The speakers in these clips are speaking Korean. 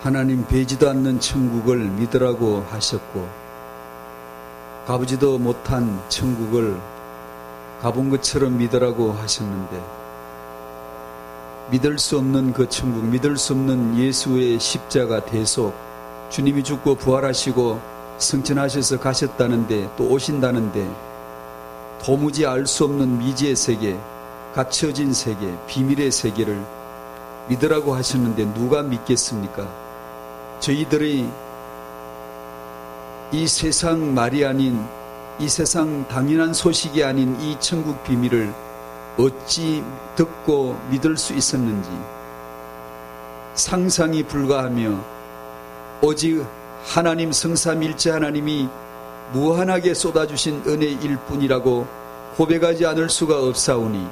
하나님 배지도 않는 천국을 믿으라고 하셨고, 가보지도 못한 천국을 가본 것처럼 믿으라고 하셨는데, 믿을 수 없는 그 천국, 믿을 수 없는 예수의 십자가 대속, 주님이 죽고 부활하시고 승천하셔서 가셨다는데, 또 오신다는데, 도무지 알 수 없는 미지의 세계, 갇혀진 세계, 비밀의 세계를 믿으라고 하셨는데 누가 믿겠습니까? 저희들이 이 세상 말이 아닌, 이 세상 당연한 소식이 아닌 이 천국 비밀을 어찌 듣고 믿을 수 있었는지 상상이 불가하며, 오직 하나님 성삼일체 하나님이 무한하게 쏟아주신 은혜일 뿐이라고 고백하지 않을 수가 없사오니,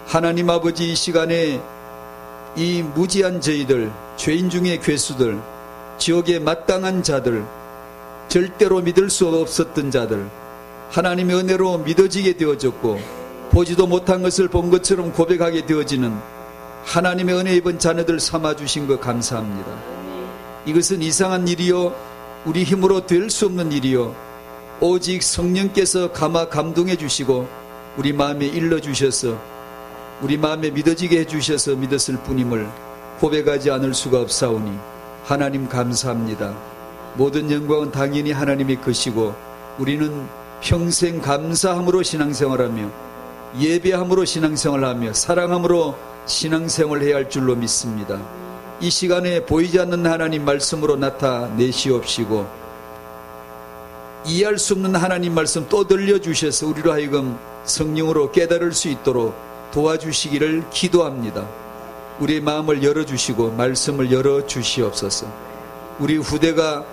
하나님 아버지, 이 시간에 이 무지한 저희들, 죄인 중의 괴수들, 지옥에 마땅한 자들, 절대로 믿을 수 없었던 자들, 하나님의 은혜로 믿어지게 되어졌고 보지도 못한 것을 본 것처럼 고백하게 되어지는 하나님의 은혜 입은 자녀들 삼아주신 것 감사합니다. 이것은 이상한 일이요, 우리 힘으로 될 수 없는 일이요, 오직 성령께서 감화 감동해 주시고 우리 마음에 일러주셔서 우리 마음에 믿어지게 해주셔서 믿었을 뿐임을 고백하지 않을 수가 없사오니 하나님 감사합니다. 모든 영광은 당연히 하나님의 것이고, 우리는 평생 감사함으로 신앙생활하며 예배함으로 신앙생활하며 사랑함으로 신앙생활해야 할 줄로 믿습니다. 이 시간에 보이지 않는 하나님 말씀으로 나타내시옵시고, 이해할 수 없는 하나님 말씀 또 들려주셔서 우리로 하여금 성령으로 깨달을 수 있도록 도와주시기를 기도합니다. 우리의 마음을 열어주시고 말씀을 열어주시옵소서. 우리 후대가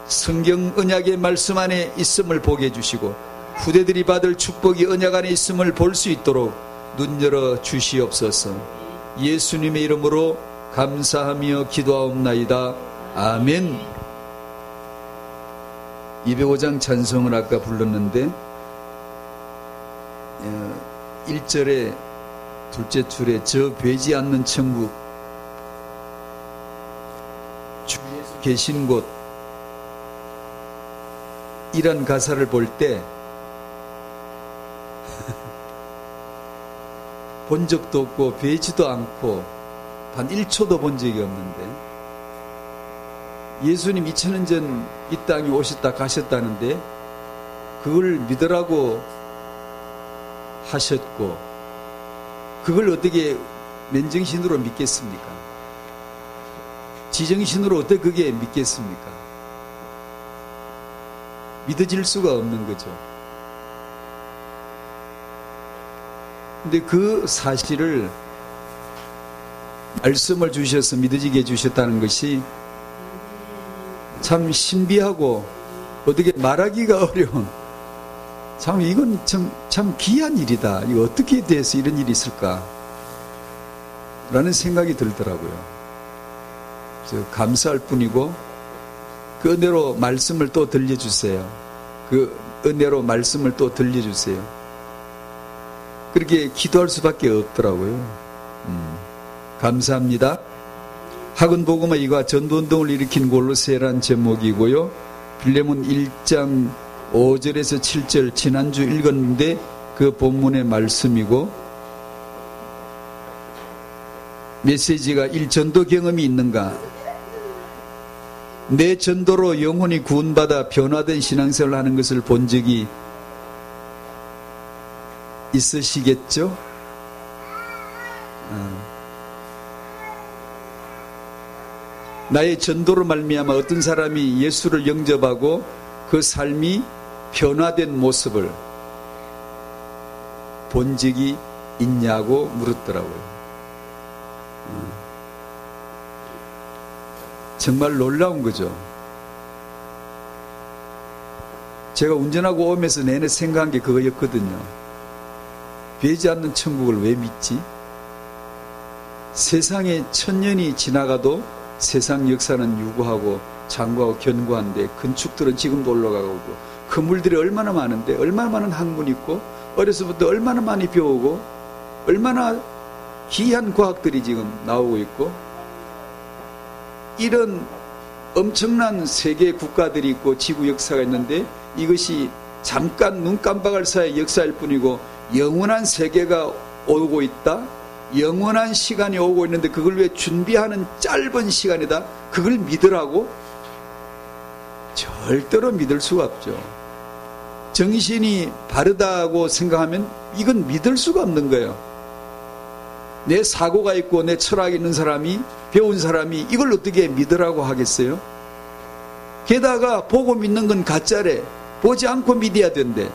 성경 언약의 말씀 안에 있음을 보게 해주시고, 후대들이 받을 축복이 언약 안에 있음을 볼 수 있도록 눈 열어주시옵소서. 예수님의 이름으로 감사하며 기도하옵나이다. 아멘. 205장 찬송을 아까 불렀는데 1절에 둘째 줄에 저 배지 않는 천국, 주 예수 계신 곳, 이런 가사를 볼 때 본 적도 없고 배지도 않고 단 1초도 본 적이 없는데, 예수님 2000년 전 이 땅에 오셨다 가셨다는데 그걸 믿으라고 하셨고, 그걸 어떻게 맨정신으로 믿겠습니까? 지정신으로 어떻게 그게 믿겠습니까? 믿어질 수가 없는 거죠. 근데 그 사실을 말씀을 주셔서 믿어지게 해주셨다는 것이 참 신비하고 어떻게 말하기가 어려운, 참 이건 참 귀한 일이다. 이거 어떻게 돼서 이런 일이 있을까? 라는 생각이 들더라고요. 감사할 뿐이고, 그 은혜로 말씀을 또 들려주세요. 그 은혜로 말씀을 또 들려주세요. 그렇게 기도할 수밖에 없더라고요. 감사합니다. 학은복음화 이가 전도운동을 일으킨 골로새란 제목이고요. 빌레몬 1장 5절에서 7절 지난주 읽었는데 그 본문의 말씀이고, 메시지가 1. 전도 경험이 있는가? 내 전도로 영혼이 구원받아 변화된 신앙생활을 하는 것을 본 적이 있으시겠죠? 나의 전도로 말미암아 어떤 사람이 예수를 영접하고 그 삶이 변화된 모습을 본 적이 있냐고 물었더라고요. 정말 놀라운 거죠. 제가 운전하고 오면서 내내 생각한 게 그거였거든요. 배지 않는 천국을 왜 믿지? 세상에 1000년이 지나가도 세상 역사는 유구하고 장구하고 견고한데, 건축들은 지금도 올라가고 있고, 건물들이 얼마나 많은데, 얼마나 많은 학문이 있고, 어려서부터 얼마나 많이 배우고, 얼마나 귀한 과학들이 지금 나오고 있고, 이런 엄청난 세계 국가들이 있고 지구 역사가 있는데 이것이 잠깐 눈 깜박할 사이 역사일 뿐이고 영원한 세계가 오고 있다. 영원한 시간이 오고 있는데 그걸 왜 준비하는 짧은 시간이다. 그걸 믿으라고? 절대로 믿을 수가 없죠. 정신이 바르다고 생각하면 이건 믿을 수가 없는 거예요. 내 사고가 있고 내 철학이 있는 사람이, 배운 사람이 이걸 어떻게 믿으라고 하겠어요? 게다가 보고 믿는 건 가짜래. 보지 않고 믿어야 된대.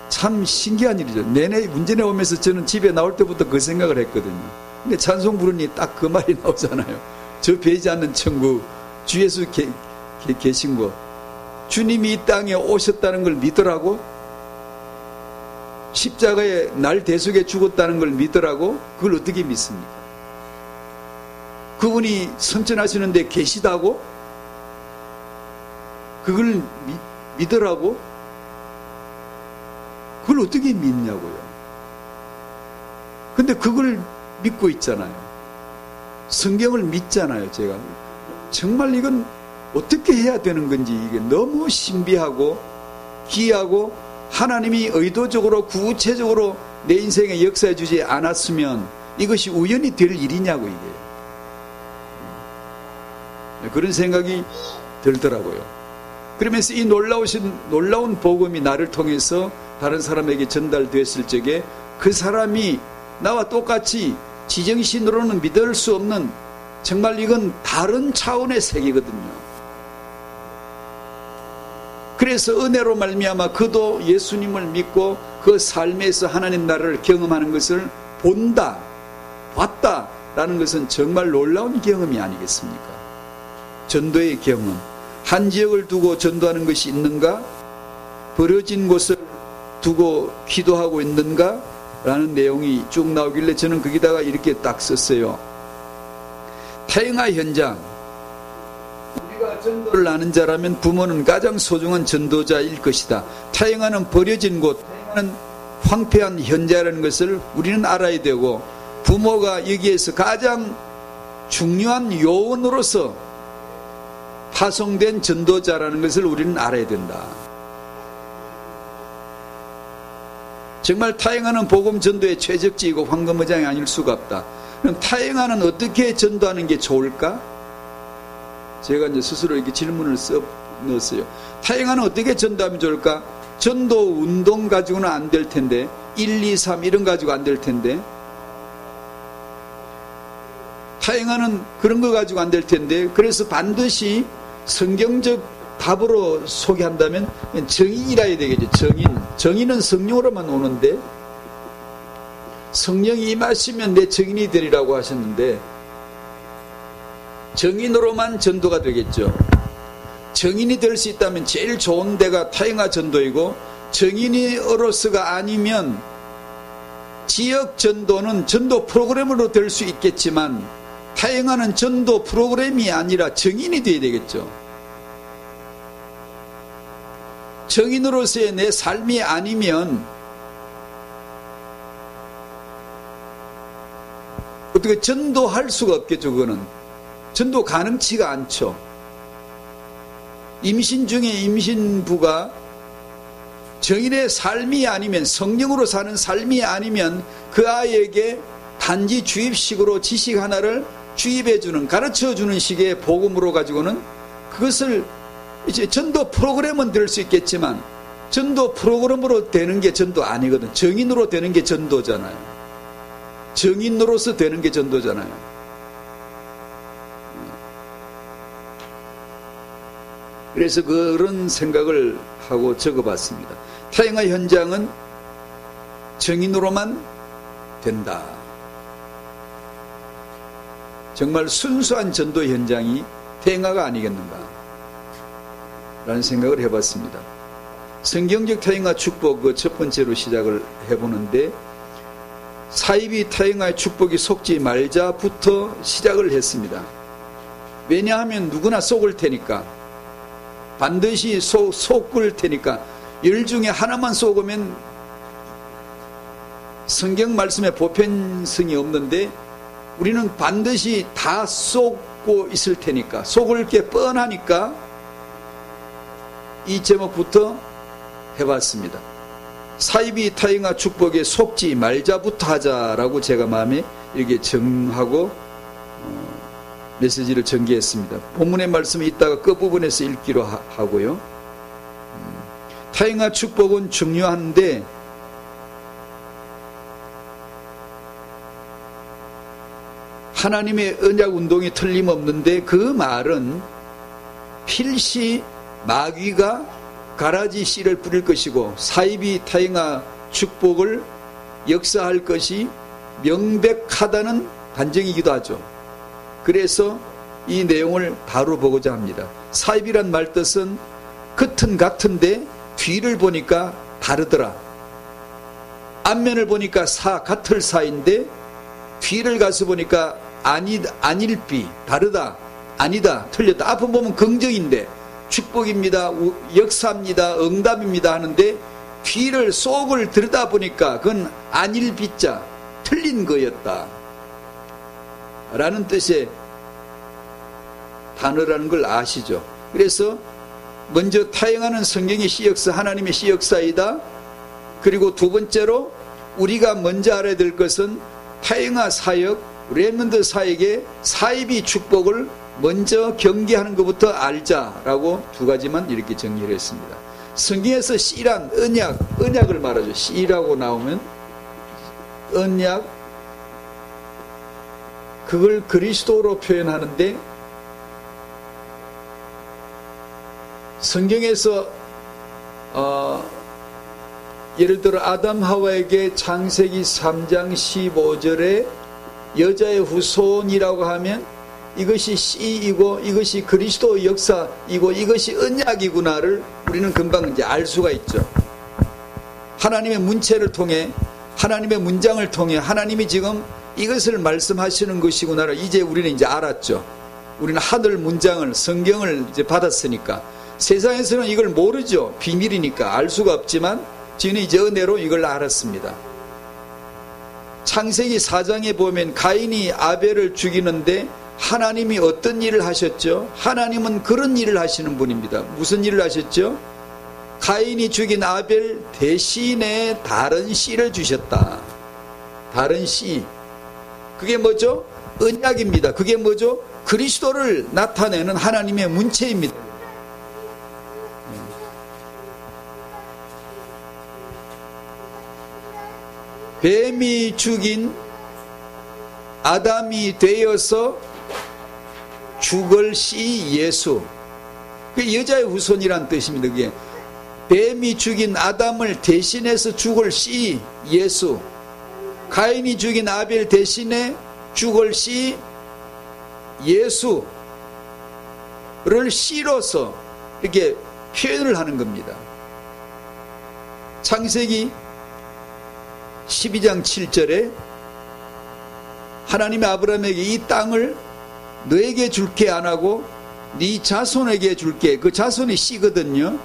참 신기한 일이죠. 내내 운전해 오면서 저는 집에 나올 때부터 그 생각을 했거든요. 근데 찬송 부르니 딱 그 말이 나오잖아요. 저 배지 않는 천국, 주 예수 계신 거, 주님이 이 땅에 오셨다는 걸 믿으라고? 십자가에 날 대속에 죽었다는 걸 믿으라고? 그걸 어떻게 믿습니까? 그분이 선천하시는데 계시다고? 그걸 믿으라고? 그걸 어떻게 믿냐고요. 근데 그걸 믿고 있잖아요. 성경을 믿잖아요. 제가 정말 이건 어떻게 해야 되는 건지 이게 너무 신비하고 기이하고 하나님이 의도적으로 구체적으로 내 인생에 역사해 주지 않았으면 이것이 우연히 될 일이냐고 이게. 그런 생각이 들더라고요. 그러면서 이 놀라운 복음이 나를 통해서 다른 사람에게 전달됐을 적에 그 사람이 나와 똑같이 지정신으로는 믿을 수 없는 정말 이건 다른 차원의 세계거든요. 그래서 은혜로 말미암아 그도 예수님을 믿고 그 삶에서 하나님 나라를 경험하는 것을 본다, 봤다라는 것은 정말 놀라운 경험이 아니겠습니까? 전도의 경험. 한 지역을 두고 전도하는 것이 있는가? 버려진 곳을 두고 기도하고 있는가? 라는 내용이 쭉 나오길래 저는 거기다가 이렇게 딱 썼어요. 태영아 현장. 우리가 전도를 아는 자라면 부모는 가장 소중한 전도자일 것이다. 태영아는 버려진 곳, 태영아는 황폐한 현장이라는 것을 우리는 알아야 되고 부모가 여기에서 가장 중요한 요원으로서 파송된 전도자라는 것을 우리는 알아야 된다. 정말 타행하는 복음 전도의 최적지이고 황금의장이 아닐 수가 없다. 그럼 타행하는 어떻게 전도하는 게 좋을까? 제가 이제 스스로 이렇게 질문을 넣었어요. 타행하는 어떻게 전도하면 좋을까? 전도 운동 가지고는 안 될 텐데 1, 2, 3 이런 가지고 안 될 텐데 타행하는 그런 거 가지고 안 될 텐데 그래서 반드시 성경적 답으로 소개한다면 정인이라 해야 되겠죠. 정인은 성령으로만 오는데 성령이 임하시면 내 정인이 되리라고 하셨는데 정인으로만 전도가 되겠죠. 정인이 될 수 있다면 제일 좋은 데가 타행하 전도이고 정인으로서가 아니면 지역 전도는 전도 프로그램으로 될 수 있겠지만 타행하는 전도 프로그램이 아니라 정인이 되어야 되겠죠. 정인으로서의 내 삶이 아니면 어떻게 전도할 수가 없겠죠. 그거는 전도 가능치가 않죠. 임신 중에 임신부가 정인의 삶이 아니면 성령으로 사는 삶이 아니면 그 아이에게 단지 주입식으로 지식 하나를 주입해주는 가르쳐주는 식의 복음으로 가지고는 그것을 이제 전도 프로그램은 될 수 있겠지만 전도 프로그램으로 되는 게 전도 아니거든. 정인으로 되는 게 전도잖아요. 정인으로서 되는 게 전도잖아요. 그래서 그런 생각을 하고 적어봤습니다. 타행하 현장은 정인으로만 된다. 정말 순수한 전도 현장이 타행하가 아니겠는가 라는 생각을 해봤습니다. 성경적 타행하 축복 그 첫 번째로 시작을 해보는데 사이비 타행하의 축복이 속지 말자부터 시작을 했습니다. 왜냐하면 누구나 속을 테니까 반드시 속을 테니까 열 중에 하나만 속으면 성경 말씀에 보편성이 없는데 우리는 반드시 다 쏟고 있을 테니까, 속을 게 뻔하니까 이 제목부터 해봤습니다. 사이비 타잉아 축복에 속지 말자부터 하자라고 제가 마음에 이렇게 정하고 메시지를 전개했습니다. 본문의 말씀이 이따가 끝부분에서 읽기로 하고요. 타잉아 축복은 중요한데 하나님의 언약 운동이 틀림없는데 그 말은 필시 마귀가 가라지 씨를 뿌릴 것이고 사이비 타잉아 축복을 역사할 것이 명백하다는 단정이기도 하죠. 그래서 이 내용을 다뤄보고자 합니다. 사이비란 말 뜻은 겉은 같은데 뒤를 보니까 다르더라. 앞면을 보니까 같을 사이인데 뒤를 가서 보니까 아닐비, 다르다, 아니다, 틀렸다. 앞은 보면 긍정인데 축복입니다, 역사입니다, 응답입니다 하는데 뒤를 속을 들여다보니까 그건 아닐비자, 틀린 거였다 라는 뜻의 단어라는 걸 아시죠? 그래서 먼저 타행하는 성경의 시역사, 하나님의 시역사이다. 그리고 두 번째로 우리가 먼저 알아야 될 것은 타행하 사역, 렘넌트 사역의 사이비 축복을 먼저 경계하는 것부터 알자라고 두 가지만 이렇게 정리를 했습니다. 성경에서 씨란 언약을 말하죠. 씨라고 나오면 언약, 그걸 그리스도로 표현하는데 성경에서 예를 들어 아담 하와에게 창세기 3장 15절에 여자의 후손이라고 하면 이것이 씨이고 이것이 그리스도의 역사이고 이것이 언약이구나를 우리는 금방 이제 알 수가 있죠. 하나님의 문체를 통해, 하나님의 문장을 통해 하나님이 지금 이것을 말씀하시는 것이구나를 이제 우리는 이제 알았죠. 우리는 하늘 문장을, 성경을 이제 받았으니까. 세상에서는 이걸 모르죠. 비밀이니까 알 수가 없지만 저는 이제 은혜로 이걸 알았습니다. 창세기 4장에 보면 가인이 아벨을 죽이는데 하나님이 어떤 일을 하셨죠? 하나님은 그런 일을 하시는 분입니다. 무슨 일을 하셨죠? 가인이 죽인 아벨 대신에 다른 씨를 주셨다. 다른 씨. 그게 뭐죠? 언약입니다. 그게 뭐죠? 그리스도를 나타내는 하나님의 문체입니다. 뱀이 죽인 아담이 되어서 죽을 씨 예수. 그 여자의 후손이란 뜻입니다. 그게 뱀이 죽인 아담을 대신해서 죽을 씨 예수. 가인이 죽인 아벨 대신에 죽을 씨 예수를 씨로서 이렇게 표현을 하는 겁니다. 창세기 12장 7절에 하나님이 아브라함에게 이 땅을 너에게 줄게 안 하고 네 자손에게 줄게. 그 자손이 씨거든요.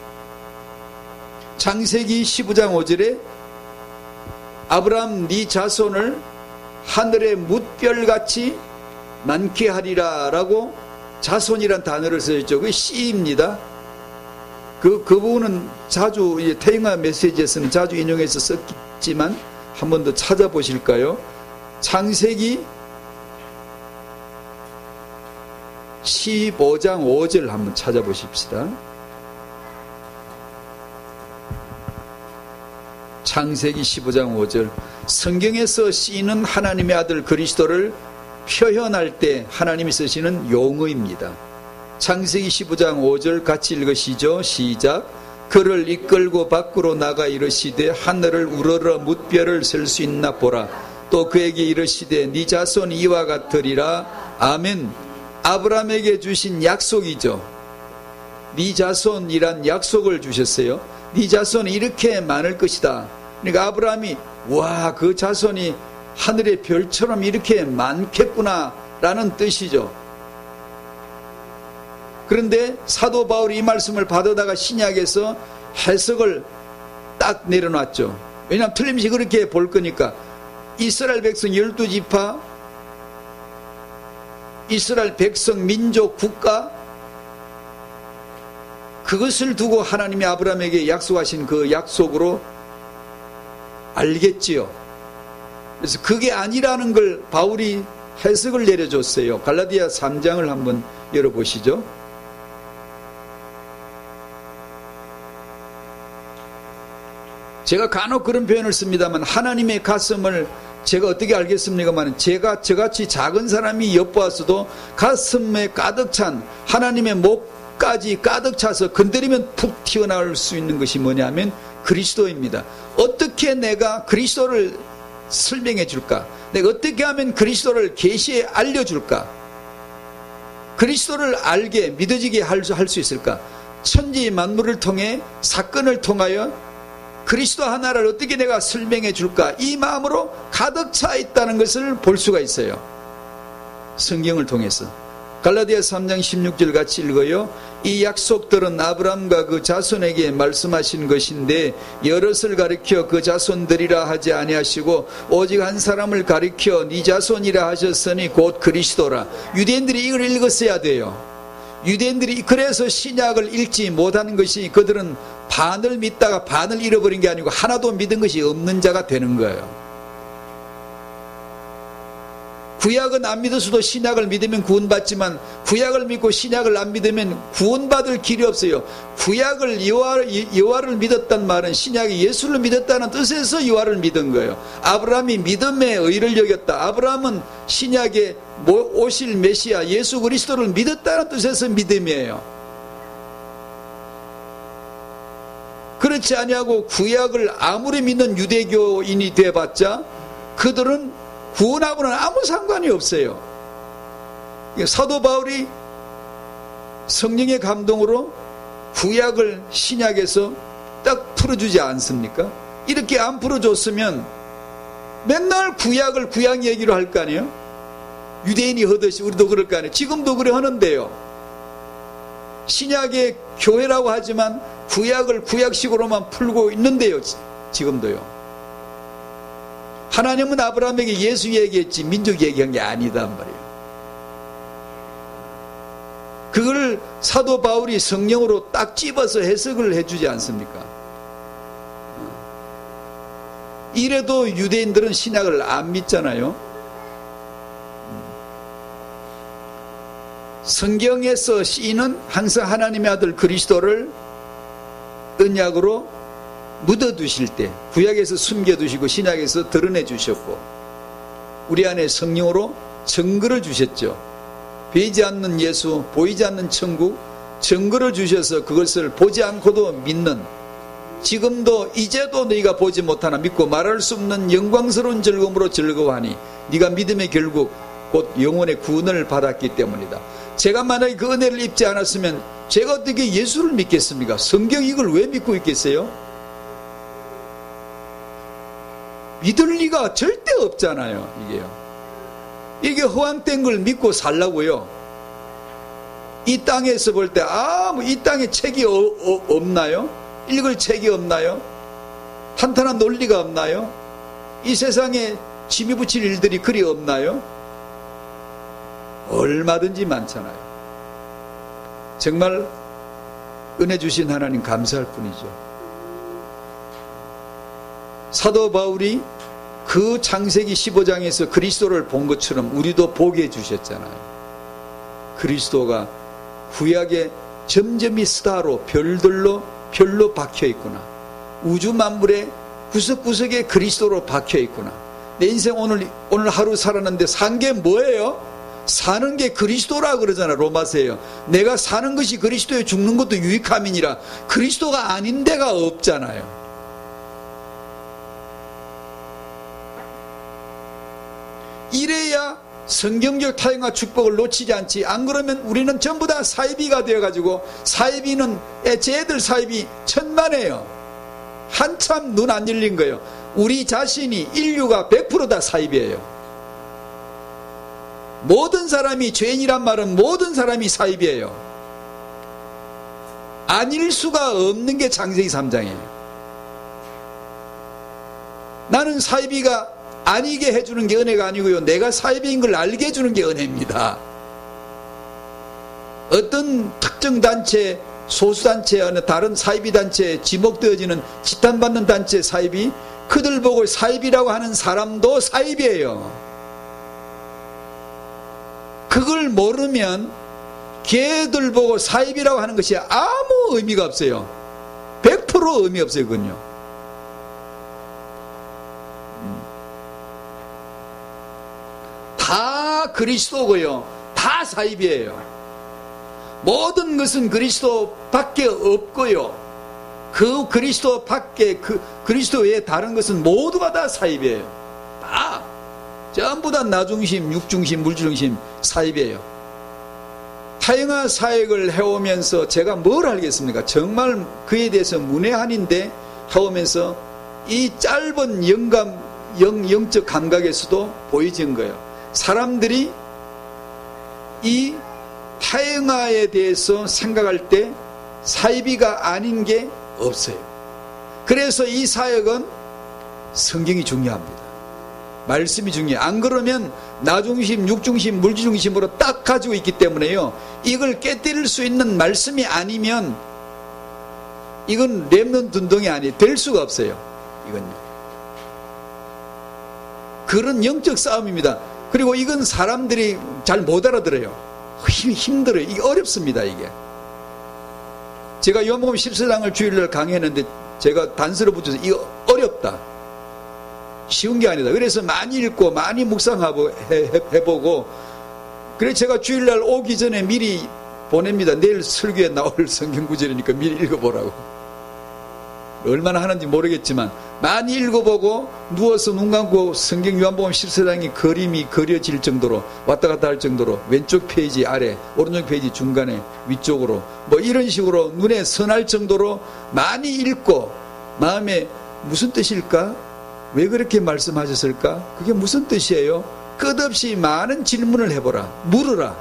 창세기 15장 5절에 아브라함 네 자손을 하늘의 뭇별같이 많게 하리라 라고 자손이란 단어를 써있죠. 그게 씨입니다. 그 부분은 자주 태영아 메시지에서는 자주 인용해서 썼지만 한 번 더 찾아보실까요? 창세기 15장 5절 한번 찾아보십시다. 창세기 15장 5절. 성경에서 씨는 하나님의 아들 그리스도를 표현할 때 하나님이 쓰시는 용어입니다. 창세기 15장 5절 같이 읽으시죠. 시작. 그를 이끌고 밖으로 나가 이르시되 하늘을 우러러 뭇별을 셀 수 있나 보라. 또 그에게 이르시되 네 자손이 이와 같으리라. 아멘. 아브라함에게 주신 약속이죠. 네 자손이란 약속을 주셨어요. 네 자손이 이렇게 많을 것이다. 그러니까 아브라함이 와, 그 자손이 하늘의 별처럼 이렇게 많겠구나 라는 뜻이죠. 그런데 사도 바울이 이 말씀을 받아다가 신약에서 해석을 딱 내려놨죠. 왜냐하면 틀림없이 그렇게 볼 거니까. 이스라엘 백성 12지파 이스라엘 백성, 민족, 국가, 그것을 두고 하나님이 아브라함에게 약속하신 그 약속으로 알겠지요. 그래서 그게 아니라는 걸 바울이 해석을 내려줬어요. 갈라디아 3장을 한번 열어보시죠. 제가 간혹 그런 표현을 씁니다만, 하나님의 가슴을 제가 어떻게 알겠습니까만, 제가 저같이 작은 사람이 엿보았어도 가슴에 가득 찬 하나님의 목까지 가득 차서 건드리면 푹 튀어나올 수 있는 것이 뭐냐면 그리스도입니다. 어떻게 내가 그리스도를 설명해 줄까? 내가 어떻게 하면 그리스도를 계시에 알려줄까? 그리스도를 알게 믿어지게 할 수 있을까? 천지 만물을 통해, 사건을 통하여 그리스도 하나를 어떻게 내가 설명해 줄까? 이 마음으로 가득 차 있다는 것을 볼 수가 있어요. 성경을 통해서. 갈라디아 3장 16절 같이 읽어요. 이 약속들은 아브라함과 그 자손에게 말씀하신 것인데 여럿을 가리켜 그 자손들이라 하지 아니하시고 오직 한 사람을 가리켜 네 자손이라 하셨으니 곧 그리스도라. 유대인들이 이걸 읽었어야 돼요. 유대인들이 그래서 신약을 읽지 못하는 것이, 그들은 반을 믿다가 반을 잃어버린 게 아니고 하나도 믿은 것이 없는 자가 되는 거예요. 구약은 안 믿었어도 신약을 믿으면 구원받지만, 구약을 믿고 신약을 안 믿으면 구원받을 길이 없어요. 구약을 여호와를 믿었단 말은 신약이 예수를 믿었다는 뜻에서 여호와를 믿은 거예요. 아브라함이 믿음의 의를 여겼다. 아브라함은 신약에 오실 메시아 예수 그리스도를 믿었다는 뜻에서 믿음이에요. 그렇지 아니하고 구약을 아무리 믿는 유대교인이 돼봤자 그들은 구원하고는 아무 상관이 없어요. 사도 바울이 성령의 감동으로 구약을 신약에서 딱 풀어주지 않습니까? 이렇게 안 풀어줬으면 맨날 구약 얘기로 할 거 아니에요? 유대인이 하듯이 우리도 그럴 거 아니에요? 지금도 그래 하는데요. 신약의 교회라고 하지만 구약을 구약식으로만 풀고 있는데요. 지금도요. 하나님은 아브라함에게 예수 얘기했지 민족 얘기한 게 아니단 말이에요. 그걸 사도 바울이 성령으로 딱 집어서 해석을 해주지 않습니까? 이래도 유대인들은 신약을 안 믿잖아요. 성경에서 시인은 항상 하나님의 아들 그리스도를 언약으로 묻어두실 때 구약에서 숨겨두시고 신약에서 드러내 주셨고 우리 안에 성령으로 증거를 주셨죠. 보이지 않는 예수, 보이지 않는 천국, 증거를 주셔서 그것을 보지 않고도 믿는, 지금도 이제도 너희가 보지 못하나 믿고 말할 수 없는 영광스러운 즐거움으로 즐거워하니 네가 믿음의 결국 곧 영혼의 구원을 받았기 때문이다. 제가 만약에 그 은혜를 입지 않았으면 제가 어떻게 예수를 믿겠습니까? 성경 이걸 왜 믿고 있겠어요? 믿을 리가 절대 없잖아요. 이게 허황된 걸 믿고 살라고요. 이 땅에서 볼 때 이 땅에 책이 없나요? 읽을 책이 없나요? 탄탄한 논리가 없나요? 이 세상에 짐이 붙일 일들이 그리 없나요? 얼마든지 많잖아요. 정말 은혜 주신 하나님 감사할 뿐이죠. 사도 바울이 그 창세기 15장에서 그리스도를 본 것처럼 우리도 보게 해주셨잖아요. 그리스도가 구약의 점점이 스타로 별로 박혀있구나. 우주 만물의 구석구석에 그리스도로 박혀있구나. 내 인생 오늘 하루 살았는데 산 게 뭐예요? 사는 게 그리스도라 그러잖아. 로마서에요. 내가 사는 것이 그리스도에 죽는 것도 유익함이니라. 그리스도가 아닌 데가 없잖아요. 이래야 성경적 타협과 축복을 놓치지 않지. 안 그러면 우리는 전부 다 사이비가 되어가지고, 사이비는 쟤들 사이비 천만에요. 한참 눈 안 열린 거예요. 우리 자신이, 인류가 100% 다 사이비예요. 모든 사람이, 죄인이란 말은 모든 사람이 사이비예요. 아닐 수가 없는 게 창세기 3장이에요. 나는 사이비가 아니게 해주는 게 은혜가 아니고요, 내가 사이비인 걸 알게 해주는 게 은혜입니다. 어떤 특정 단체, 소수단체, 어느 다른 사이비 단체에 지목되어지는 지탄받는 단체 사이비, 그들 보고 사이비라고 하는 사람도 사이비예요. 그걸 모르면 걔들 보고 사이비라고 하는 것이 아무 의미가 없어요. 100% 의미 없어요. 그건요. 다 그리스도고요. 다 사이비예요. 모든 것은 그리스도 밖에 없고요. 그 그리스도 밖에, 그 그리스도 외에 다른 것은 모두가 다 사이비예요. 다 전부 다 나중심, 육중심, 물중심 사이비예요. 타영아 사역을 해오면서 제가 뭘 알겠습니까? 정말 그에 대해서 문외한인데 해오면서 이 짧은 영적 감각에서도 보여진 거예요. 사람들이 이 타영아에 대해서 생각할 때 사이비가 아닌 게 없어요. 그래서 이 사역은 성경이 중요합니다. 말씀이 중요해요. 안 그러면 나중심, 육중심, 물중심으로 딱 가지고 있기 때문에요. 이걸 깨뜨릴 수 있는 말씀이 아니면 이건 렘넌트 운동이 아니에요. 될 수가 없어요. 이건요. 그런 영적 싸움입니다. 그리고 이건 사람들이 잘 못 알아들어요. 힘들어요. 이게 어렵습니다. 이게. 제가 요한복음 14장을 주일날 강의했는데 제가 단서를 붙여서 이거 어렵다. 쉬운 게 아니다. 그래서 많이 읽고 많이 묵상하고 해보고, 그래서 제가 주일날 오기 전에 미리 보냅니다. 내일 설교에 나올 성경 구절이니까 미리 읽어보라고. 얼마나 하는지 모르겠지만 많이 읽어보고 누워서 눈 감고 성경 요한복음 14장의 그림이 그려질 정도로, 왔다 갔다 할 정도로, 왼쪽 페이지 아래, 오른쪽 페이지 중간에, 위쪽으로 뭐 이런 식으로 눈에 선할 정도로 많이 읽고, 마음에 무슨 뜻일까? 왜 그렇게 말씀하셨을까? 그게 무슨 뜻이에요? 끝없이 많은 질문을 해보라. 물으라.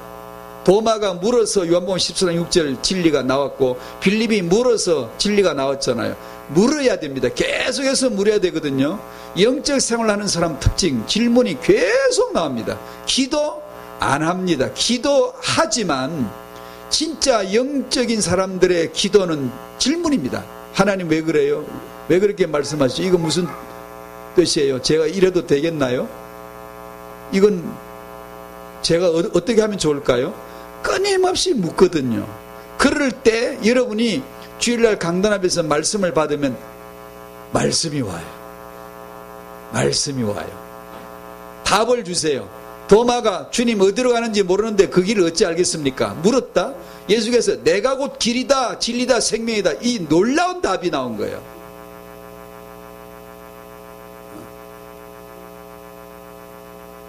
도마가 물어서 요한복음 14장 6절 진리가 나왔고, 빌립이 물어서 진리가 나왔잖아요. 물어야 됩니다. 계속해서 물어야 되거든요. 영적 생활하는 사람 특징, 질문이 계속 나옵니다. 기도 안 합니다. 기도하지만 진짜 영적인 사람들의 기도는 질문입니다. 하나님 왜 그래요? 왜 그렇게 말씀하시죠? 이거 무슨 뜻이에요? 제가 이래도 되겠나요? 이건 제가 어떻게 하면 좋을까요? 끊임없이 묻거든요. 그럴 때 여러분이 주일날 강단 앞에서 말씀을 받으면 말씀이 와요. 말씀이 와요. 답을 주세요. 도마가 주님 어디로 가는지 모르는데 그 길을 어찌 알겠습니까? 물었다. 예수께서 내가 곧 길이다, 진리다, 생명이다. 이 놀라운 답이 나온 거예요.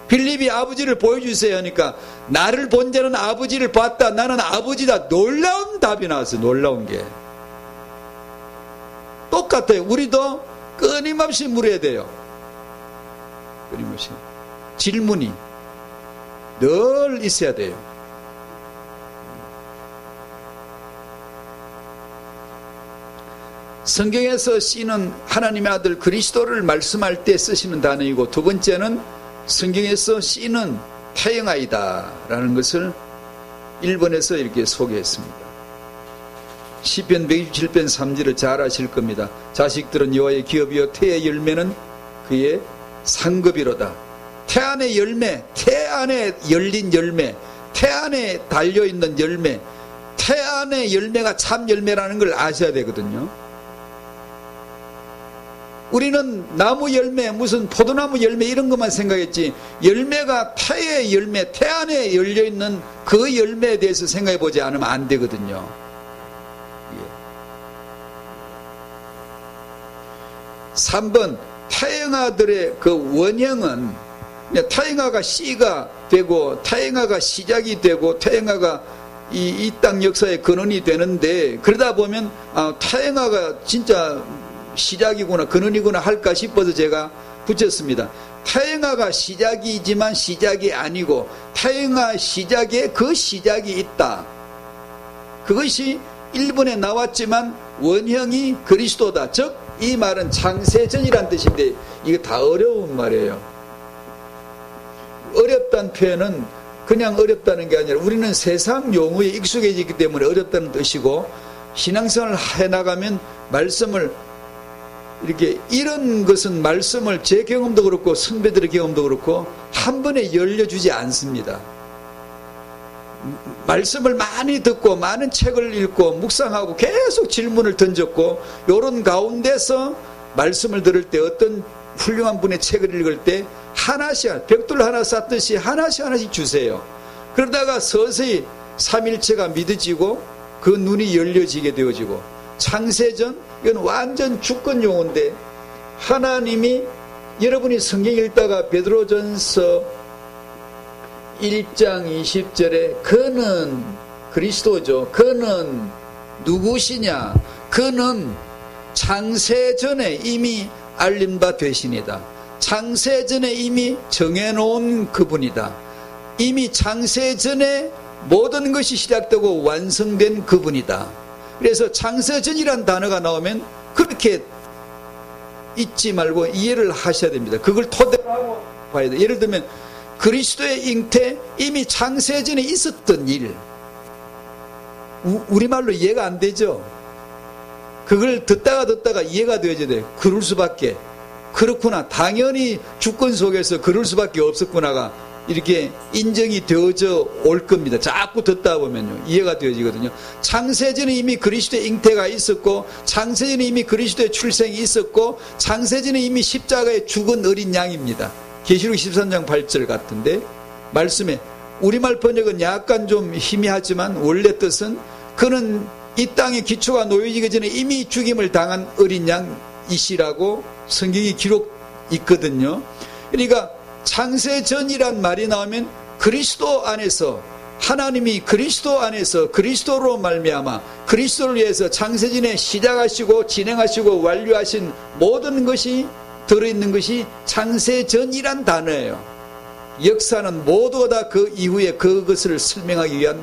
빌립이 아버지를 보여주세요 하니까 나를 본 자는 아버지를 봤다. 나는 아버지다. 놀라운 답이 나왔어요. 놀라운 게. 똑같아요. 우리도 끊임없이 물어야 돼요. 끊임없이. 질문이 늘 있어야 돼요. 성경에서 쓰이는 하나님의 아들 그리스도를 말씀할 때 쓰시는 단어이고, 두 번째는 성경에서 쓰이는 태영아이다 라는 것을 1번에서 이렇게 소개했습니다. 시편 127편 3절을 잘 아실 겁니다. 자식들은 여호와의 기업이요 태의 열매는 그의 상급이로다. 태 안의 열매, 태 안에 열린 열매, 태 안에 달려있는 열매, 태 안의 열매가 참 열매라는 걸 아셔야 되거든요. 우리는 나무 열매, 무슨 포도나무 열매 이런 것만 생각했지, 열매가 태의 열매, 태 안에 열려있는 그 열매에 대해서 생각해 보지 않으면 안 되거든요. 예. 3번 태영아들의 그 원형은, 태영아가 씨가 되고 태영아가 시작이 되고 태영아가 이 땅 역사의 근원이 되는데, 그러다 보면 태영아가 진짜 시작이구나, 근원이구나 할까 싶어서 제가 붙였습니다. 태영아가 시작이지만 시작이 아니고 태영아 시작에 그 시작이 있다. 그것이 1번에 나왔지만 원형이 그리스도다. 즉 이 말은 창세전이란 뜻인데 이거 다 어려운 말이에요. 어렵다는 표현은 그냥 어렵다는 게 아니라 우리는 세상 용어에 익숙해지기 때문에 어렵다는 뜻이고, 신앙생활을 해나가면 말씀을 이렇게, 이런 것은 말씀을 제 경험도 그렇고 선배들의 경험도 그렇고 한 번에 열려주지 않습니다. 말씀을 많이 듣고 많은 책을 읽고 묵상하고 계속 질문을 던졌고, 요런 가운데서 말씀을 들을 때 어떤 훌륭한 분의 책을 읽을 때 하나씩, 벽돌 하나 쌓듯이 하나씩 주세요. 그러다가 서서히 삼일체가 믿어지고 그 눈이 열려지게 되어지고, 창세전, 이건 완전 주권 용어인데, 하나님이, 여러분이 성경 읽다가 베드로전서 1장 20절에 그는 그리스도죠. 그는 누구시냐? 그는 창세전에 이미 알린 바 되시니다. 창세전에 이미 정해놓은 그분이다. 이미 창세전에 모든 것이 시작되고 완성된 그분이다. 그래서 창세전이란 단어가 나오면 그렇게 잊지 말고 이해를 하셔야 됩니다. 그걸 토대로 하고 봐야 돼요. 예를 들면 그리스도의 잉태, 이미 창세전에 있었던 일. 우리말로 이해가 안 되죠. 그걸 듣다가 이해가 되어야 돼요. 그럴 수밖에. 그렇구나. 당연히 주권 속에서 그럴 수밖에 없었구나가 이렇게 인정이 되어져 올 겁니다. 자꾸 듣다 보면요. 이해가 되어지거든요. 창세전에 이미 그리스도의 잉태가 있었고, 창세전에 이미 그리스도의 출생이 있었고, 창세전에 이미 십자가에 죽은 어린 양입니다. 계시록 13장 8절 같은데, 말씀에, 우리말 번역은 약간 좀 희미하지만 원래 뜻은 그는 이 땅의 기초가 놓여지기 전에 이미 죽임을 당한 어린 양이시라고 성경이 기록 있거든요. 그러니까 창세전이란 말이 나오면 그리스도 안에서, 하나님이 그리스도 안에서 그리스도로 말미암아 그리스도를 위해서 창세전에 시작하시고 진행하시고 완료하신 모든 것이 들어있는 것이 창세전이란 단어예요. 역사는 모두 다 그 이후에 그것을 설명하기 위한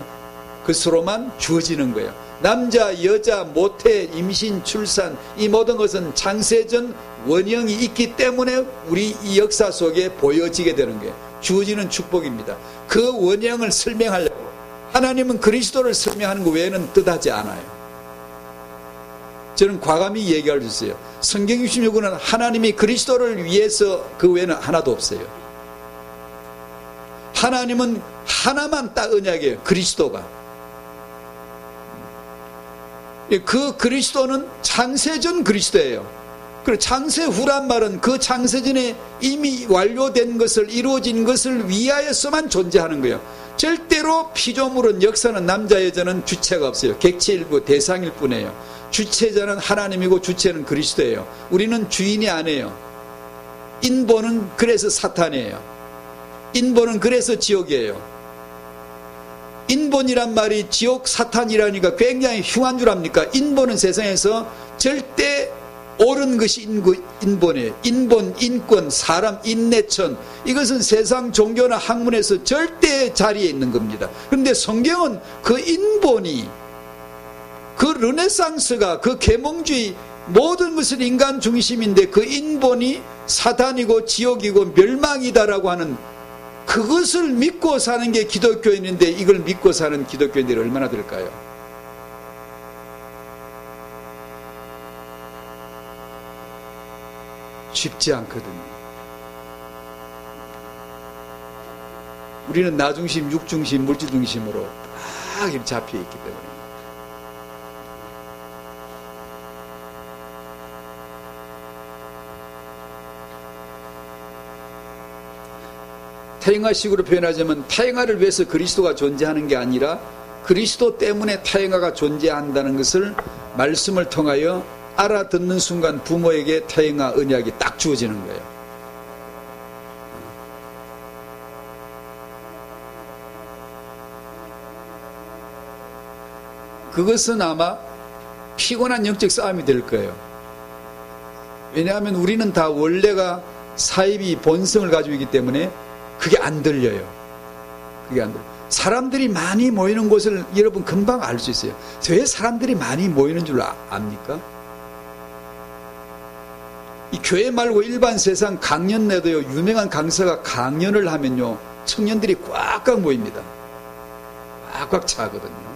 것으로만 주어지는 거예요. 남자, 여자, 모태, 임신, 출산, 이 모든 것은 창세전 원형이 있기 때문에 우리 이 역사 속에 보여지게 되는 거예요. 주어지는 축복입니다. 그 원형을 설명하려고 하나님은 그리스도를 설명하는 것 외에는 뜻하지 않아요. 저는 과감히 얘기할 수 있어요. 성경 66권은 하나님이 그리스도를 위해서 그 외에는 하나도 없어요. 하나님은 하나만 딱 언약이에요. 그리스도가. 그 그리스도는 창세전 그리스도예요. 그리고 창세후란 말은 그 창세전에 이미 완료된 것을, 이루어진 것을 위하여서만 존재하는 거예요. 절대로 피조물은, 역사는, 남자 여자는 주체가 없어요. 객체일부 대상일 뿐이에요. 주체자는 하나님이고 주체는 그리스도예요. 우리는 주인이 아니에요. 인본은 그래서 사탄이에요. 인본은 그래서 지옥이에요. 인본이란 말이 지옥, 사탄이라니까 굉장히 흉한 줄 압니까? 인본은 세상에서 절대 옳은 것이 인본이에요. 인본, 인권, 사람, 인내천, 이것은 세상 종교나 학문에서 절대 자리에 있는 겁니다. 그런데 성경은 그 인본이, 그 르네상스가, 그 계몽주의, 모든 것은 인간 중심인데 그 인본이 사탄이고 지옥이고 멸망이다라고 하는, 그것을 믿고 사는 게 기독교인인데 이걸 믿고 사는 기독교인들이 얼마나 될까요? 쉽지 않거든요. 우리는 나중심, 육중심, 물질중심으로 딱 이렇게 잡혀있기 때문에. 타행화식으로 표현하자면 타행화를 위해서 그리스도가 존재하는 게 아니라 그리스도 때문에 타행화가 존재한다는 것을 말씀을 통하여 알아듣는 순간 부모에게 타행화 언약이 딱 주어지는 거예요. 그것은 아마 피곤한 영적 싸움이 될 거예요. 왜냐하면 우리는 다 원래가 사이비 본성을 가지고 있기 때문에 그게 안 들려요. 그게 안 들려요. 사람들이 많이 모이는 곳을 여러분 금방 알 수 있어요. 왜 사람들이 많이 모이는 줄 압니까? 이 교회 말고 일반 세상 강연 내도요, 유명한 강사가 강연을 하면요, 청년들이 꽉꽉 모입니다. 꽉꽉 차거든요.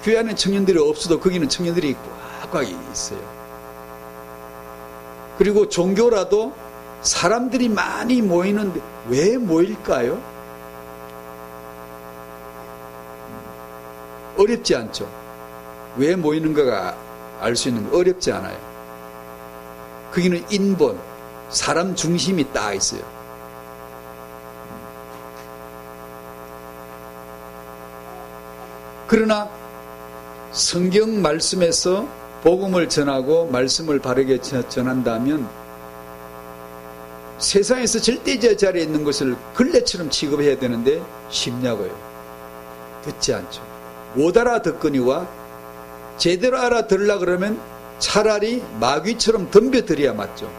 교회 안에 청년들이 없어도 거기는 청년들이 꽉꽉 있어요. 그리고 종교라도 사람들이 많이 모이는데 왜 모일까요? 어렵지 않죠. 왜 모이는가가 알 수 있는 거 어렵지 않아요. 거기는 인본, 사람 중심이 딱 있어요. 그러나 성경 말씀에서 복음을 전하고 말씀을 바르게 전한다면 세상에서 절대적 자리에 있는 것을 걸레처럼 취급해야 되는데 쉽냐고요. 듣지 않죠. 못 알아듣거니와 제대로 알아들으려 그러면 차라리 마귀처럼 덤벼들어야 맞죠.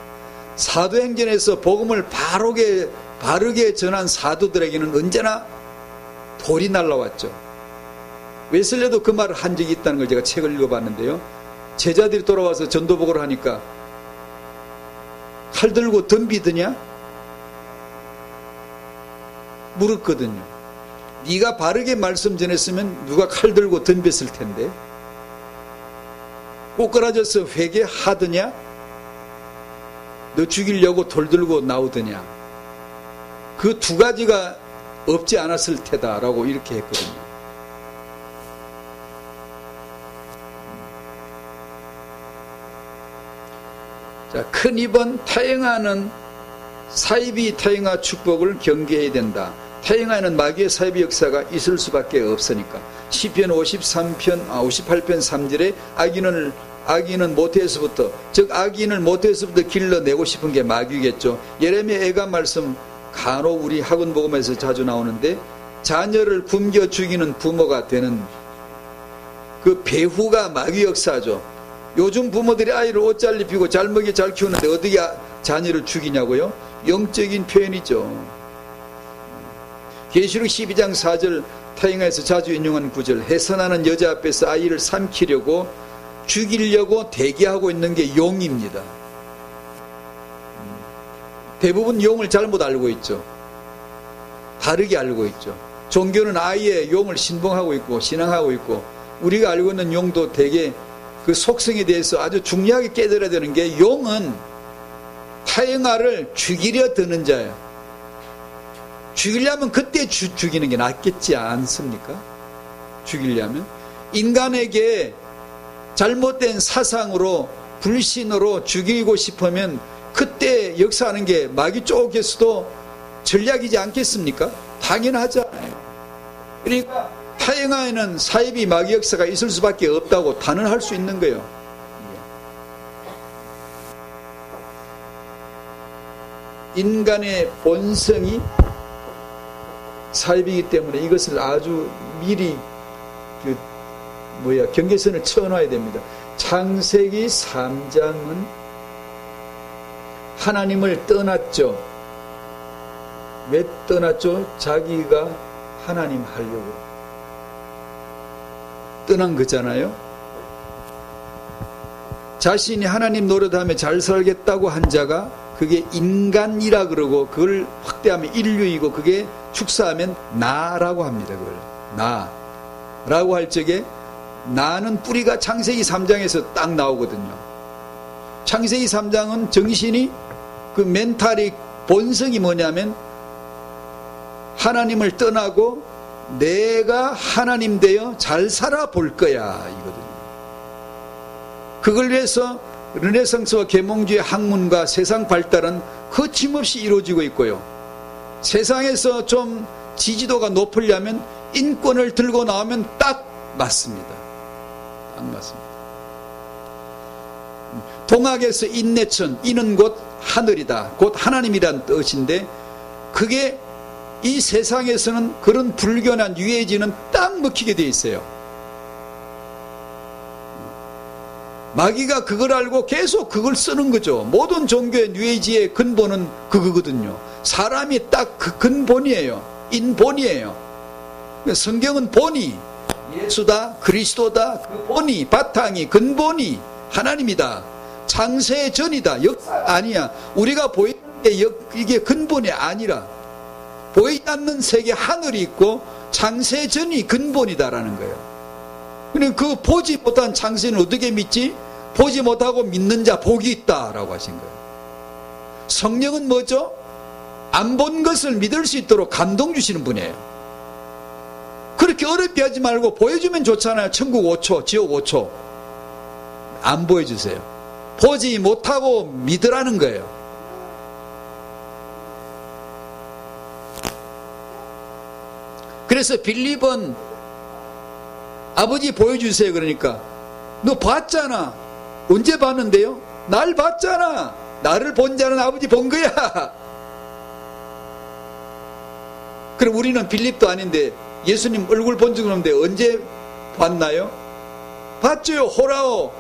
사도행전에서 복음을 바르게 전한 사도들에게는 언제나 돌이 날라왔죠. 웨슬레도 그 말을 한 적이 있다는 걸 제가 책을 읽어봤는데요. 제자들이 돌아와서 전도복을 하니까 칼 들고 덤비더냐? 물었거든요. 네가 바르게 말씀 전했으면 누가 칼 들고 덤볐을 텐데 꼬꾸라져서 회개하더냐? 너 죽이려고 돌 들고 나오더냐? 그 두 가지가 없지 않았을 테다라고 이렇게 했거든요. 자, 큰 입은 타행하는 사이비 타행하 축복을 경계해야 된다. 타행하는 마귀의 사이비 역사가 있을 수밖에 없으니까. 시편 58편 3절에 악인은 모태에서부터, 즉 악인을 모태에서부터 길러내고 싶은 게 마귀겠죠. 예레미야 애가 말씀 간혹 우리 학원 복음에서 자주 나오는데 자녀를 굶겨 죽이는 부모가 되는 그 배후가 마귀 역사죠. 요즘 부모들이 아이를 옷잘 입히고 잘 먹여 잘 키우는데 어떻게 자녀를 죽이냐고요? 영적인 표현이죠. 계시록 12장 4절 타행하에서 자주 인용하는 구절, 해선하는 여자 앞에서 아이를 삼키려고 죽이려고 대기하고 있는 게 용입니다. 대부분 용을 잘못 알고 있죠. 다르게 알고 있죠. 종교는 아예 용을 신봉하고 있고 신앙하고 있고, 우리가 알고 있는 용도 되게 그 속성에 대해서 아주 중요하게 깨달아야 되는 게, 용은 타행하를 죽이려 드는 자예요. 죽이려면 그때 죽이는 게 낫겠지 않습니까? 죽이려면 인간에게 잘못된 사상으로 불신으로 죽이고 싶으면 그때 역사하는 게 마귀 쪽에서도 전략이지 않겠습니까? 당연하잖아요. 그러니까 타행하에는 사이비 마귀 역사가 있을 수밖에 없다고 단언할 수 있는 거예요. 인간의 본성이 사이비이기 때문에 이것을 아주 미리 경계선을 쳐놔야 됩니다. 창세기 3장은 하나님을 떠났죠. 왜 떠났죠? 자기가 하나님 하려고 떠난 거잖아요. 자신이 하나님 노릇하며 잘 살겠다고 한 자가 그게 인간이라 그러고, 그걸 확대하면 인류이고, 그게 축사하면 나라고 합니다. 그걸 나라고 할 적에 나는 뿌리가 창세기 3장에서 딱 나오거든요. 창세기 3장은 정신이 그 멘탈이 본성이 뭐냐면 하나님을 떠나고 내가 하나님 되어 잘 살아볼 거야 이거든요. 그걸 위해서 르네상스와 계몽주의 학문과 세상 발달은 거침없이 이루어지고 있고요. 세상에서 좀 지지도가 높으려면 인권을 들고 나오면 딱 맞습니다. 딱 맞습니다. 동학에서 인내천, 이는 곧 하늘이다. 곧 하나님이란 뜻인데, 그게 이 세상에서는 그런 불교나 유해지는 딱 먹히게 돼 있어요. 마귀가 그걸 알고 계속 그걸 쓰는 거죠. 모든 종교의 뉴에이지의 근본은 그거거든요. 사람이 딱 그 근본이에요. 인본이에요. 성경은 본이 예수다, 그리스도다. 그 본이, 바탕이, 근본이 하나님이다. 창세 전이다. 역사 아니야. 우리가 보이는 게 이게 근본이 아니라 보이지 않는 세계 하늘이 있고 창세전이 근본이다라는 거예요. 그러니까 그 보지 못한 창세는 어떻게 믿지? 보지 못하고 믿는 자 복이 있다라고 하신 거예요. 성령은 뭐죠? 안 본 것을 믿을 수 있도록 감동 주시는 분이에요. 그렇게 어렵게 하지 말고 보여주면 좋잖아요. 천국 5초, 지옥 5초. 안 보여주세요. 보지 못하고 믿으라는 거예요. 그래서 빌립은 아버지 보여주세요. 그러니까 너 봤잖아. 언제 봤는데요? 날 봤잖아. 나를 본 자는 아버지 본 거야. 그럼 우리는 빌립도 아닌데 예수님 얼굴 본 적은 없는데 언제 봤나요? 봤죠. 호라오.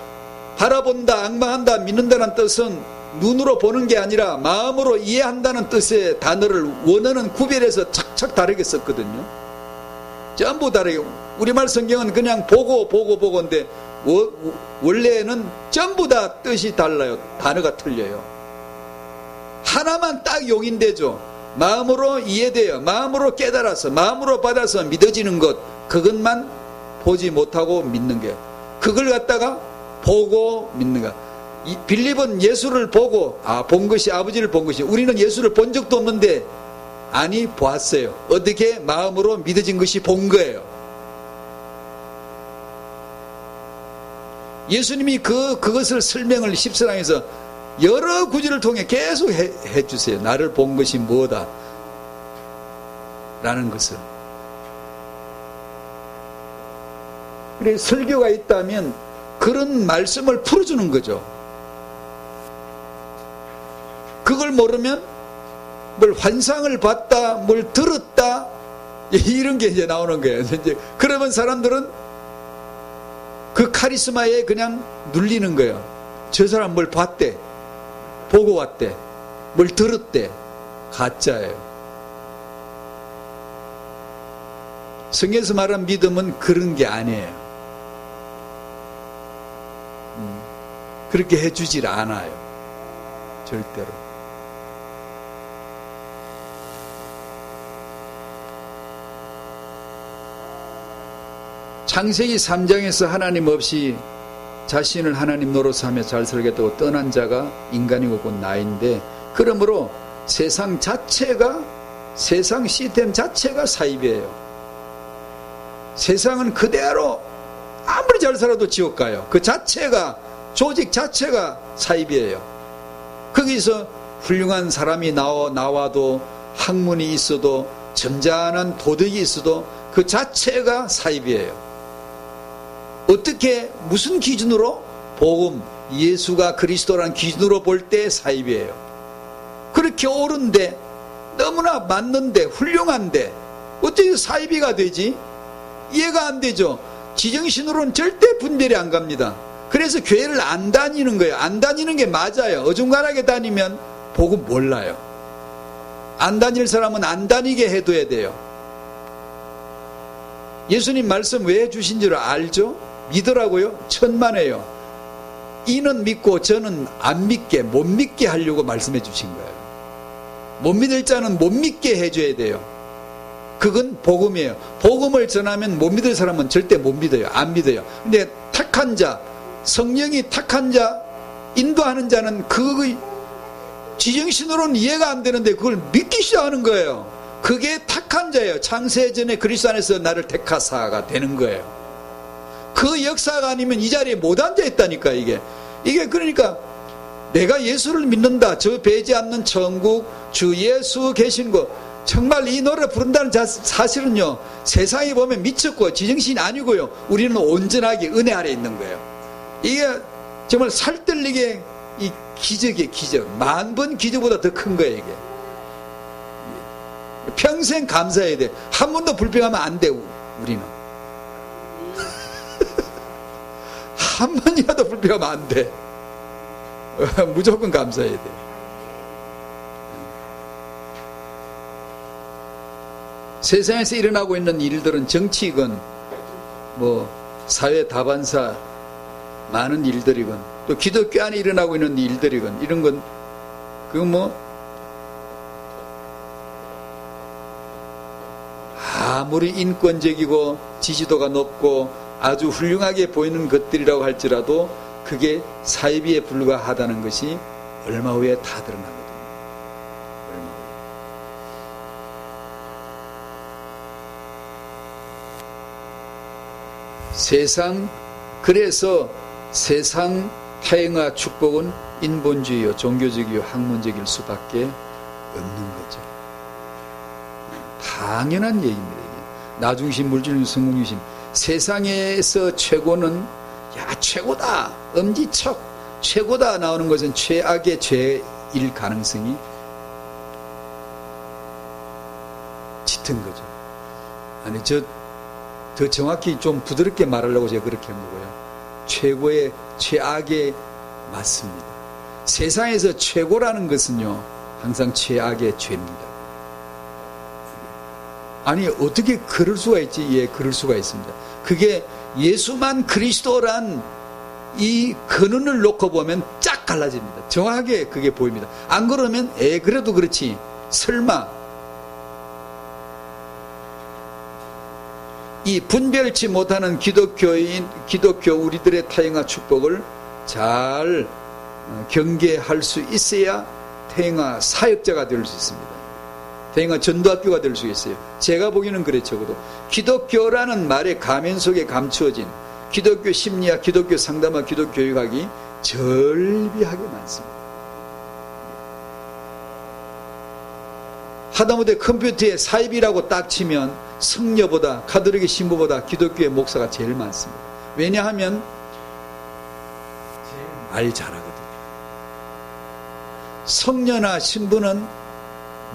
바라본다, 앙망한다, 믿는다는 뜻은 눈으로 보는 게 아니라 마음으로 이해한다는 뜻의 단어를 원어는 구별해서 착착 다르게 썼거든요. 전부 다르게. 우리말 성경은 그냥 보고인데 원래는 전부 다 뜻이 달라요. 단어가 틀려요. 하나만 딱 용인되죠. 마음으로 이해돼요. 마음으로 깨달아서 마음으로 받아서 믿어지는 것, 그것만 보지 못하고 믿는 게, 그걸 갖다가 보고 믿는 것. 빌립은 예수를 보고 본 것이 아버지를 본 것이, 우리는 예수를 본 적도 없는데 아니 보았어요. 어떻게? 마음으로 믿어진 것이 본 거예요. 예수님이 그것을 설명을 10서랑에서 여러 구절을 통해 계속 해주세요. 나를 본 것이 뭐다 라는 것을. 그래, 설교가 있다면 그런 말씀을 풀어주는 거죠. 그걸 모르면 뭘 환상을 봤다, 뭘 들었다, 이런 게 이제 나오는 거예요. 이제 그러면 사람들은 그 카리스마에 그냥 눌리는 거예요. 저 사람 뭘 봤대, 보고 왔대, 뭘 들었대. 가짜예요. 성경에서 말한 믿음은 그런 게 아니에요. 그렇게 해주질 않아요. 절대로. 창세기 3장에서 하나님 없이 자신을 하나님 노릇하며 잘 살겠다고 떠난 자가 인간이고 곧 나인데, 그러므로 세상 자체가, 세상 시스템 자체가 사입이에요. 세상은 그대로 아무리 잘 살아도 지옥 가요. 그 자체가, 조직 자체가 사입이에요. 거기서 훌륭한 사람이 나와도, 학문이 있어도, 점잖은 도덕이 있어도 그 자체가 사입이에요. 어떻게, 무슨 기준으로? 복음, 예수가 그리스도라는 기준으로 볼 때 사입이에요. 그렇게 옳은데, 너무나 맞는데, 훌륭한데 어떻게 사입이가 되지? 이해가 안 되죠. 지정신으로는 절대 분별이 안 갑니다. 그래서 교회를 안 다니는 거예요. 안 다니는 게 맞아요. 어중간하게 다니면 복음 몰라요. 안 다닐 사람은 안 다니게 해둬야 돼요. 예수님 말씀 왜 해주신 줄 알죠? 믿으라고요? 천만에요. 이는 믿고 저는 안 믿게, 못 믿게 하려고 말씀해 주신 거예요. 못 믿을 자는 못 믿게 해줘야 돼요. 그건 복음이에요. 복음을 전하면 못 믿을 사람은 절대 못 믿어요. 안 믿어요. 근데 택한 자, 성령이 택한 자, 인도하는 자는 그 지정신으로는 이해가 안 되는데 그걸 믿기 시작하는 거예요. 그게 택한 자예요. 창세전에 그리스도 안에서 나를 택하사가 되는 거예요. 그 역사가 아니면 이 자리에 못 앉아있다니까. 이게 그러니까 내가 예수를 믿는다, 저 배지 않는 천국, 주 예수 계신 거, 정말 이 노래 부른다는 사실은요, 세상에 보면 미쳤고 지정신이 아니고요, 우리는 온전하게 은혜 아래 있는 거예요. 이게 정말 살뜰리게 이 기적이에요. 기적. 10,000번 기적보다 더 큰 거예요. 이게 평생 감사해야 돼. 한 번도 불평하면 안 돼. 우리는 한 번이라도 불평하면 안 돼. 무조건 감사해야 돼. 세상에서 일어나고 있는 일들은 정치건 뭐 사회 다반사 많은 일들이건 또 기독교 안에 일어나고 있는 일들이건 이런 건 그건 뭐 아무리 인권적이고 지지도가 높고 아주 훌륭하게 보이는 것들이라고 할지라도 그게 사이비에 불과하다는 것이 얼마 후에 다 드러나거든요. 얼마 후에. 그래서 세상 타행과 축복은 인본주의요, 종교적이요, 학문적일 수밖에 없는 거죠. 당연한 얘기입니다. 이게. 나중심, 물질중, 성공유심. 세상에서 최고는 최고다, 엄지척, 최고다 나오는 것은 최악의 죄일 가능성이 짙은 거죠. 아니, 더 정확히 좀 부드럽게 말하려고 제가 그렇게 한 거고요. 최악의 맞습니다. 세상에서 최고라는 것은요, 항상 최악의 죄입니다. 아니, 어떻게 그럴 수가 있지? 예, 그럴 수가 있습니다. 그게 예수만 그리스도란 이 근원을 놓고 보면 쫙 갈라집니다. 정확하게 그게 보입니다. 안 그러면, 그래도 그렇지. 설마. 이 분별치 못하는 기독교 우리들의 타행과 축복을 잘 경계할 수 있어야 태행과 사역자가 될 수 있습니다. 태행과 전도학교가 될 수 있어요. 제가 보기에는 그래. 적어도 기독교라는 말의 가면 속에 감추어진 기독교 심리학, 기독교 상담학, 기독교 교육학이 절비하게 많습니다. 하다못해 컴퓨터에 사입이라고 딱 치면 성녀보다, 가톨릭의 신부보다 기독교의 목사가 제일 많습니다. 왜냐하면 말 잘하거든요. 성녀나 신부는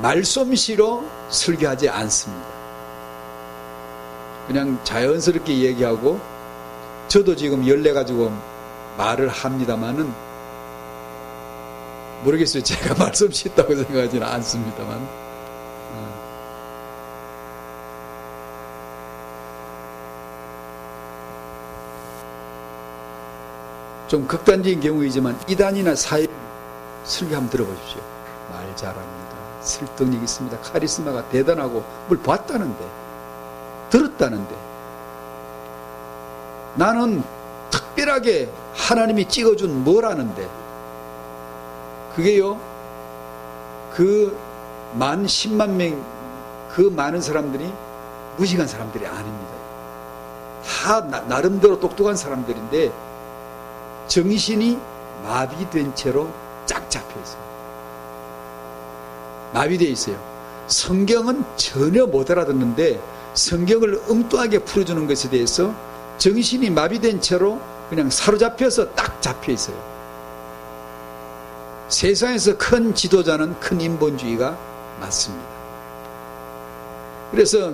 말솜씨로 설교하지 않습니다. 그냥 자연스럽게 얘기하고, 저도 지금 열내가지고 말을 합니다만은, 모르겠어요. 제가 말솜씨 있다고 생각하지는 않습니다만. 좀 극단적인 경우이지만 이단이나 사회 설교 한번 들어보십시오. 말 잘합니다. 설득력 있습니다. 카리스마가 대단하고 뭘 봤다는데, 들었다는데, 나는 특별하게 하나님이 찍어준 뭐라는데, 그게요, 그 10만 명, 그 많은 사람들이 무식한 사람들이 아닙니다. 다 나름대로 똑똑한 사람들인데 정신이 마비된 채로 쫙 잡혀 있어요. 마비되어 있어요. 성경은 전혀 못 알아듣는데 성경을 엉뚱하게 풀어주는 것에 대해서 정신이 마비된 채로 그냥 사로잡혀서 딱 잡혀 있어요. 세상에서 큰 지도자는 큰 인본주의가 맞습니다. 그래서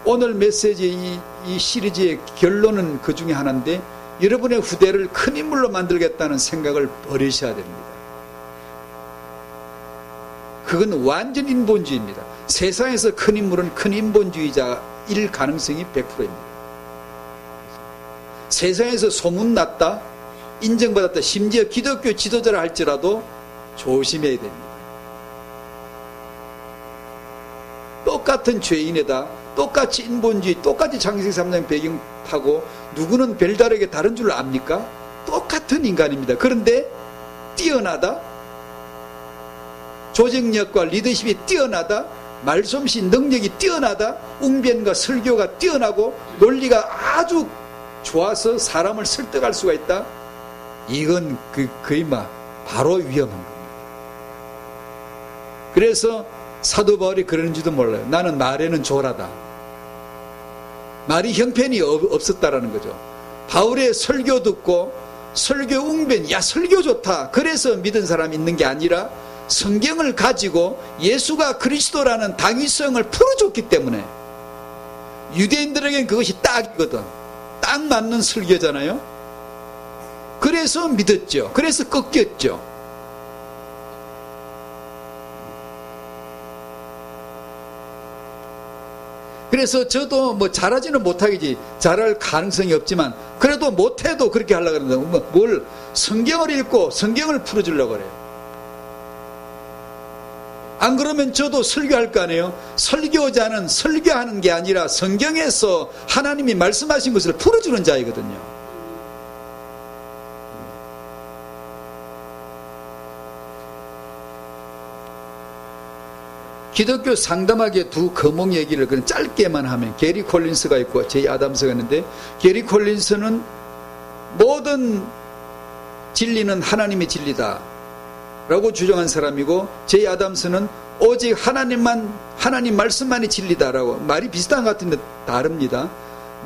오늘 메시지의 이 시리즈의 결론은 그 중에 하나인데, 여러분의 후대를 큰 인물로 만들겠다는 생각을 버리셔야 됩니다. 그건 완전 인본주의입니다. 세상에서 큰 인물은 큰 인본주의자일 가능성이 100%입니다. 세상에서 소문났다, 인정받았다, 심지어 기독교 지도자라 할지라도 조심해야 됩니다. 똑같은 죄인에다 똑같이 인본주의, 똑같이 창세기 3장 배경 타고 누구는 별다르게 다른 줄 압니까? 똑같은 인간입니다. 그런데 뛰어나다, 조직력과 리더십이 뛰어나다, 말솜씨 능력이 뛰어나다, 웅변과 설교가 뛰어나고 논리가 아주 좋아서 사람을 설득할 수가 있다. 이건 거의 바로 위험한 겁니다. 그래서 사도 바울이 그러는지도 몰라요. 나는 말에는 조라다. 말이 형편이 없었다라는 거죠. 바울의 설교 듣고 설교 웅변, 야 설교 좋다, 그래서 믿은 사람이 있는 게 아니라 성경을 가지고 예수가 그리스도라는 당위성을 풀어줬기 때문에, 유대인들에겐 그것이 딱이거든. 딱 맞는 설교잖아요. 그래서 믿었죠. 그래서 꺾였죠. 그래서 저도 잘하지는 못하겠지, 잘할 가능성이 없지만 그래도 못해도 그렇게 하려고 그러는데, 뭘 성경을 읽고 성경을 풀어주려고 그래요. 안 그러면 저도 설교할 거 아니에요. 설교자는 설교하는 게 아니라 성경에서 하나님이 말씀하신 것을 풀어주는 자이거든요. 기독교 상담학의 두 거목 얘기를 그냥 짧게만 하면, 게리 콜린스가 있고 제이 아담스가 있는데, 게리 콜린스는 모든 진리는 하나님의 진리다 라고 주장한 사람이고, 제이 아담스는 오직 하나님 말씀만이 진리다라고. 말이 비슷한 것 같은데 다릅니다.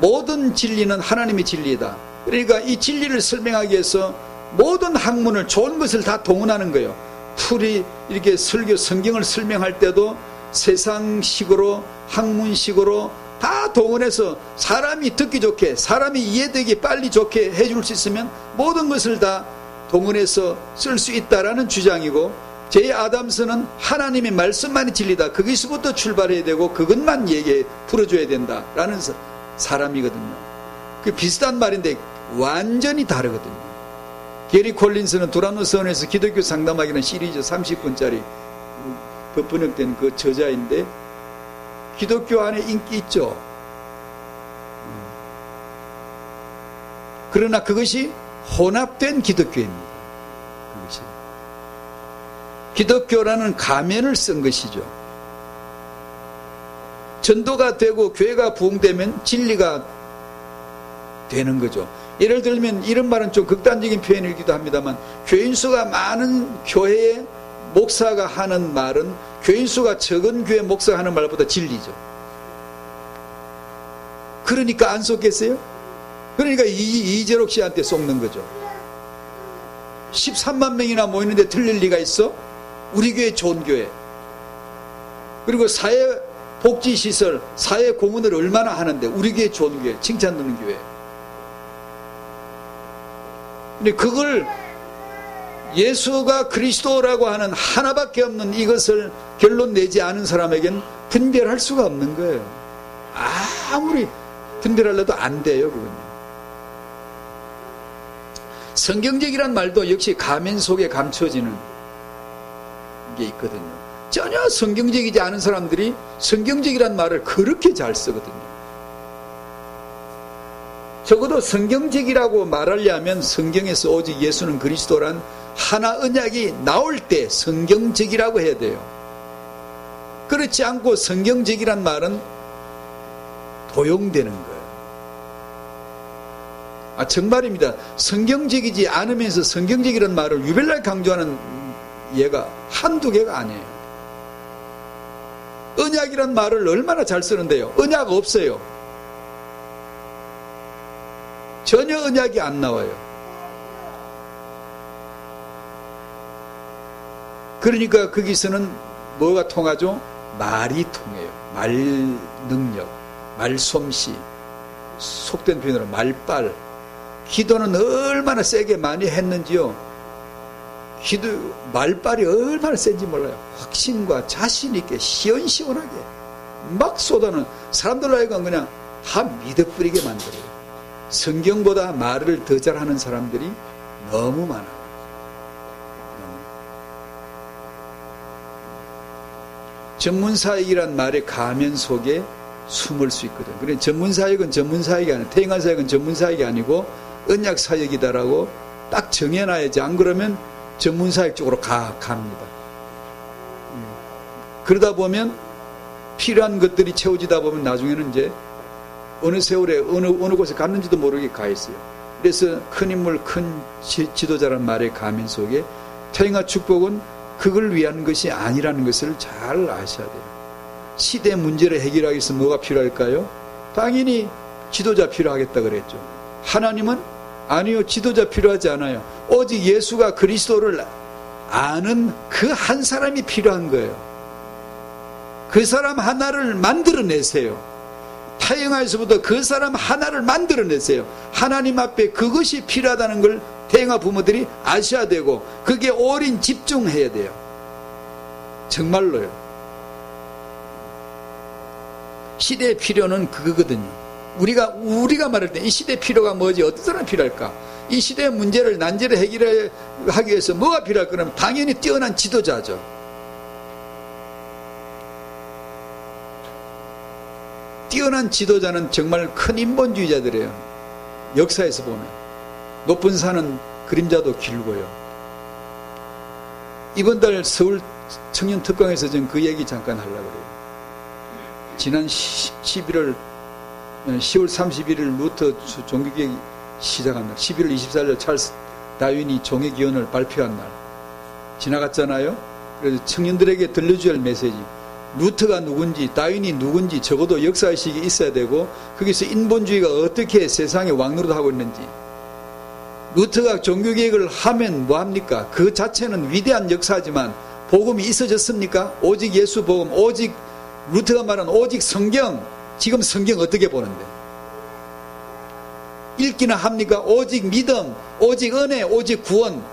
모든 진리는 하나님의 진리다. 그러니까 이 진리를 설명하기 위해서 모든 학문을, 좋은 것을 다 동원하는 거예요. 풀이 이렇게 성경을 설명할 때도 세상식으로, 학문식으로 다 동원해서 사람이 듣기 좋게, 사람이 이해되기 빨리 좋게 해줄 수 있으면 모든 것을 다 동원해서 쓸 수 있다라는 주장이고, 제이 아담스는 하나님의 말씀만이 진리다, 거기서부터 출발해야 되고 그것만 풀어줘야 된다라는 사람이거든요. 그 비슷한 말인데 완전히 다르거든요. 게리 콜린스는 두란노 서원에서 기독교 상담하기는 시리즈 30권짜리 번역된 그 저자인데, 기독교 안에 인기 있죠. 그러나 그것이 혼합된 기독교입니다. 그것이 기독교라는 가면을 쓴 것이죠. 전도가 되고 교회가 부흥되면 진리가 되는 거죠. 예를 들면 이런 말은 좀 극단적인 표현이기도 합니다만, 교인 수가 많은 교회의 목사가 하는 말은 교인 수가 적은 교회 목사가 하는 말보다 진리죠. 그러니까 안 속겠어요? 그러니까 이재록 씨한테 속는 거죠. 13만 명이나 모이는데 틀릴 리가 있어? 우리 교회 좋은 교회. 그리고 사회복지시설, 사회공헌을 얼마나 하는데 우리 교회 좋은 교회, 칭찬 듣는 교회. 근데 그걸 예수가 그리스도라고 하는 하나밖에 없는 이것을 결론 내지 않은 사람에겐 분별할 수가 없는 거예요. 아무리 분별하려도 안 돼요, 그건요. 성경적이란 말도 역시 가면 속에 감춰지는 게 있거든요. 전혀 성경적이지 않은 사람들이 성경적이란 말을 그렇게 잘 쓰거든요. 적어도 성경적이라고 말하려면 성경에서 오직 예수는 그리스도란 하나 언약이 나올 때 성경적이라고 해야 돼요. 그렇지 않고 성경적이란 말은 도용되는 거예요. 정말입니다. 성경적이지 않으면서 성경적이란 말을 유별나게 강조하는 예가 한두 개가 아니에요. 언약이란 말을 얼마나 잘 쓰는데요. 언약 없어요. 전혀 언약이 안 나와요. 그러니까 거기서는 뭐가 통하죠? 말이 통해요. 말 능력, 말솜씨, 속된 표현으로 말빨. 기도는 얼마나 세게 많이 했는지요. 말빨이 얼마나 센지 몰라요. 확신과 자신 있게 시원시원하게 막 쏟아는, 사람들로 하여금 그냥 다 믿어버리게 만들어요. 성경보다 말을 더 잘하는 사람들이 너무 많아요. 전문사역이란 말의 가면 속에 숨을 수 있거든. 그래, 전문사역은 전문사역이 아니고, 태영한사역은 전문사역이 아니고 언약사역이다라고 딱 정해놔야지. 안 그러면 전문사역 쪽으로 갑니다. 그러다 보면 필요한 것들이 채워지다 보면 나중에는 이제 어느 세월에 어느 곳에 갔는지도 모르게 가 있어요. 그래서 큰 인물, 큰 지도자란 말의 가면 속에 태영아 축복은 그걸 위한 것이 아니라는 것을 잘 아셔야 돼요. 시대 문제를 해결하기 위해서 뭐가 필요할까요? 당연히 지도자 필요하겠다 그랬죠. 하나님은 아니요, 지도자 필요하지 않아요. 오직 예수가 그리스도를 아는 그 한 사람이 필요한 거예요. 그 사람 하나를 만들어내세요. 태영아에서부터 그 사람 하나를 만들어내세요. 하나님 앞에 그것이 필요하다는 걸 태영아 부모들이 아셔야 되고, 그게 올인 집중해야 돼요. 정말로요. 시대의 필요는 그거거든요. 우리가 말할 때 이 시대의 필요가 뭐지? 어떤 사람이 필요할까? 이 시대의 문제를 난제를 해결하기 위해서 뭐가 필요할 거냐면 당연히 뛰어난 지도자죠. 뛰어난 지도자는 정말 큰 인본주의자들이에요. 역사에서 보면 높은 산은 그림자도 길고요. 이번 달 서울 청년 특강에서 저는 그 얘기 잠깐 하려고 그래요. 지난 10월 31일 루터 종교개혁 시작한 날, 11월 24일 찰스 다윈이 종교기원을 발표한 날 지나갔잖아요. 그래서 청년들에게 들려줘야 할 메시지, 루터가 누군지 다윈이 누군지 적어도 역사의식이 있어야 되고, 거기서 인본주의가 어떻게 세상에 왕노릇하고 있는지. 루터가 종교개혁을 하면 뭐합니까? 그 자체는 위대한 역사지만 복음이 있어졌습니까? 오직 예수 복음, 오직 루터가 말한 오직 성경. 지금 성경 어떻게 보는데? 읽기나 합니까? 오직 믿음, 오직 은혜, 오직 구원.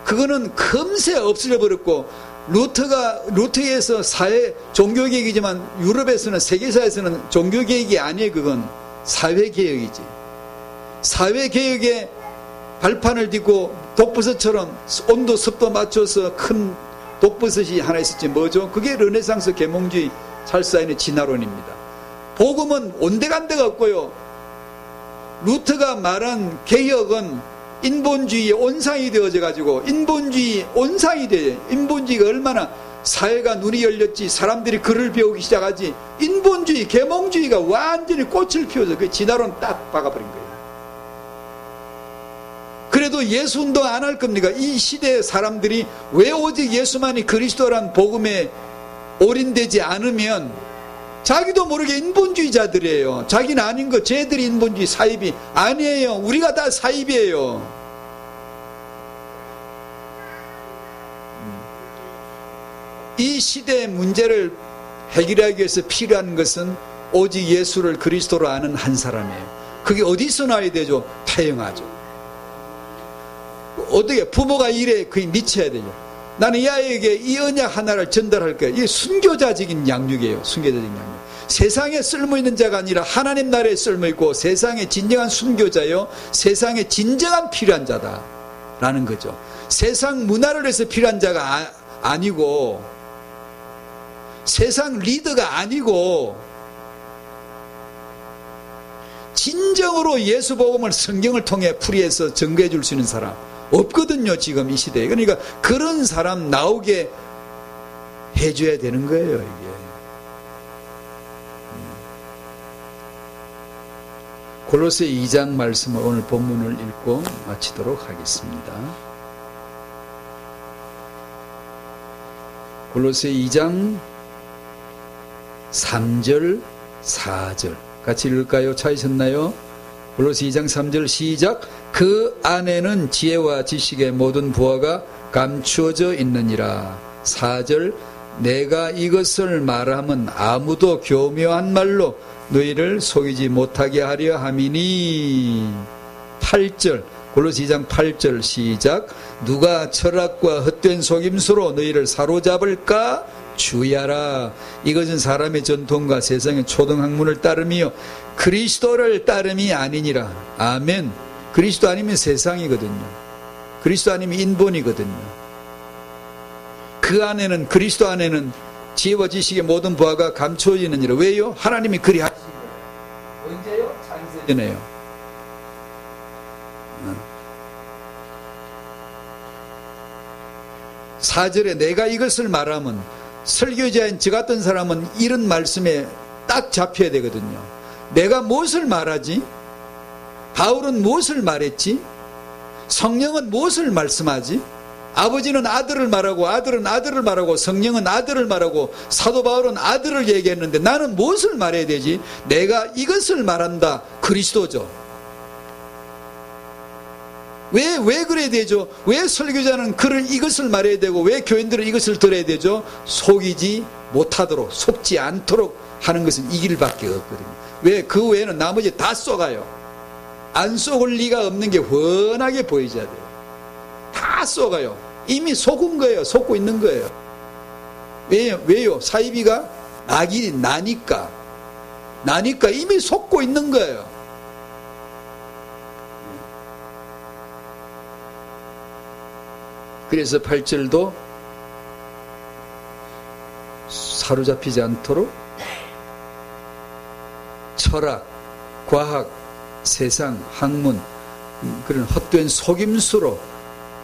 그거는 금세 없어져 버렸고, 루터에서 사회 종교개혁이지만 유럽에서는, 세계사에서는 종교개혁이 아니에요. 그건 사회개혁이지. 사회개혁에 발판을 딛고 독버섯처럼 온도 습도 맞춰서 큰 독버섯이 하나 있었지. 뭐죠? 그게 르네상스 계몽주의 찰스다윈의 진화론입니다. 복음은 온데간데가 없고요. 루터가 말한 개혁은 인본주의의 온상이 되어져 가지고, 인본주의 온상이 돼요. 인본주의가 얼마나 사회가 눈이 열렸지, 사람들이 글을 배우기 시작하지, 인본주의 계몽주의가 완전히 꽃을 피워서 그 진화론 딱 박아버린 거예요. 그래도 예수운동 안 할 겁니까? 이 시대의 사람들이 왜 오직 예수만이 그리스도란 복음에 올인되지 않으면, 자기도 모르게 인본주의자들이에요. 자기는 아닌 거, 쟤들이 인본주의 사입이 아니에요. 우리가 다 사입이에요. 이 시대의 문제를 해결하기 위해서 필요한 것은 오직 예수를 그리스도로 아는 한 사람이에요. 그게 어디서 나야 되죠? 타영하죠. 어떻게 부모가 일에 거의 미쳐야 되죠. 나는 이 아이에게 이 언약 하나를 전달할 거야. 이게 순교자적인 양육이에요. 순교자적인 양육. 세상에 쓸모있는 자가 아니라 하나님 나라에 쓸모있고 세상에 진정한 순교자요, 세상에 진정한 필요한 자다라는 거죠. 세상 문화를 위해서 필요한 자가 아니고, 세상 리더가 아니고, 진정으로 예수 복음을 성경을 통해 풀이해서 증거해 줄 수 있는 사람 없거든요, 지금 이 시대에. 그러니까 그런 사람 나오게 해줘야 되는 거예요, 이게. 골로새 2장 말씀을, 오늘 본문을 읽고 마치도록 하겠습니다. 골로새 2장 3절 4절 같이 읽을까요? 찾으셨나요? 골로새 2장 3절 시작. 그 안에는 지혜와 지식의 모든 부하가 감추어져 있느니라. 4절 내가 이것을 말하면 아무도 교묘한 말로 너희를 속이지 못하게 하려 함이니. 8절 골로새 2장 8절 시작. 누가 철학과 헛된 속임수로 너희를 사로잡을까 주의하라. 이것은 사람의 전통과 세상의 초등학문을 따름이요 그리스도를 따름이 아니니라. 아멘. 그리스도 아니면 세상이거든요. 그리스도 아니면 인본이거든요. 그 안에는, 그리스도 안에는 지혜와 지식의 모든 부하가 감추어지느니라. 왜요? 하나님이 그리 하신 거예요. 언제요? 창세전에요. 4절에 내가 이것을 말하면, 설교자인 저 같은 사람은 이런 말씀에 딱 잡혀야 되거든요. 내가 무엇을 말하지? 바울은 무엇을 말했지? 성령은 무엇을 말씀하지? 아버지는 아들을 말하고, 아들은 아들을 말하고, 성령은 아들을 말하고, 사도 바울은 아들을 얘기했는데 나는 무엇을 말해야 되지? 내가 이것을 말한다. 그리스도죠. 왜 그래야 되죠? 왜 설교자는 이것을 말해야 되고, 왜 교인들은 이것을 들어야 되죠? 속이지 못하도록, 속지 않도록 하는 것은 이 길밖에 없거든요. 왜? 그 외에는 나머지 다 속아요. 안 속을 리가 없는 게 훤하게 보이셔야 돼요. 다 속아요. 이미 속은 거예요. 속고 있는 거예요. 왜요? 사이비가 나니까 이미 속고 있는 거예요. 그래서 8절도 사로잡히지 않도록 철학, 과학, 세상, 학문, 그런 헛된 속임수로,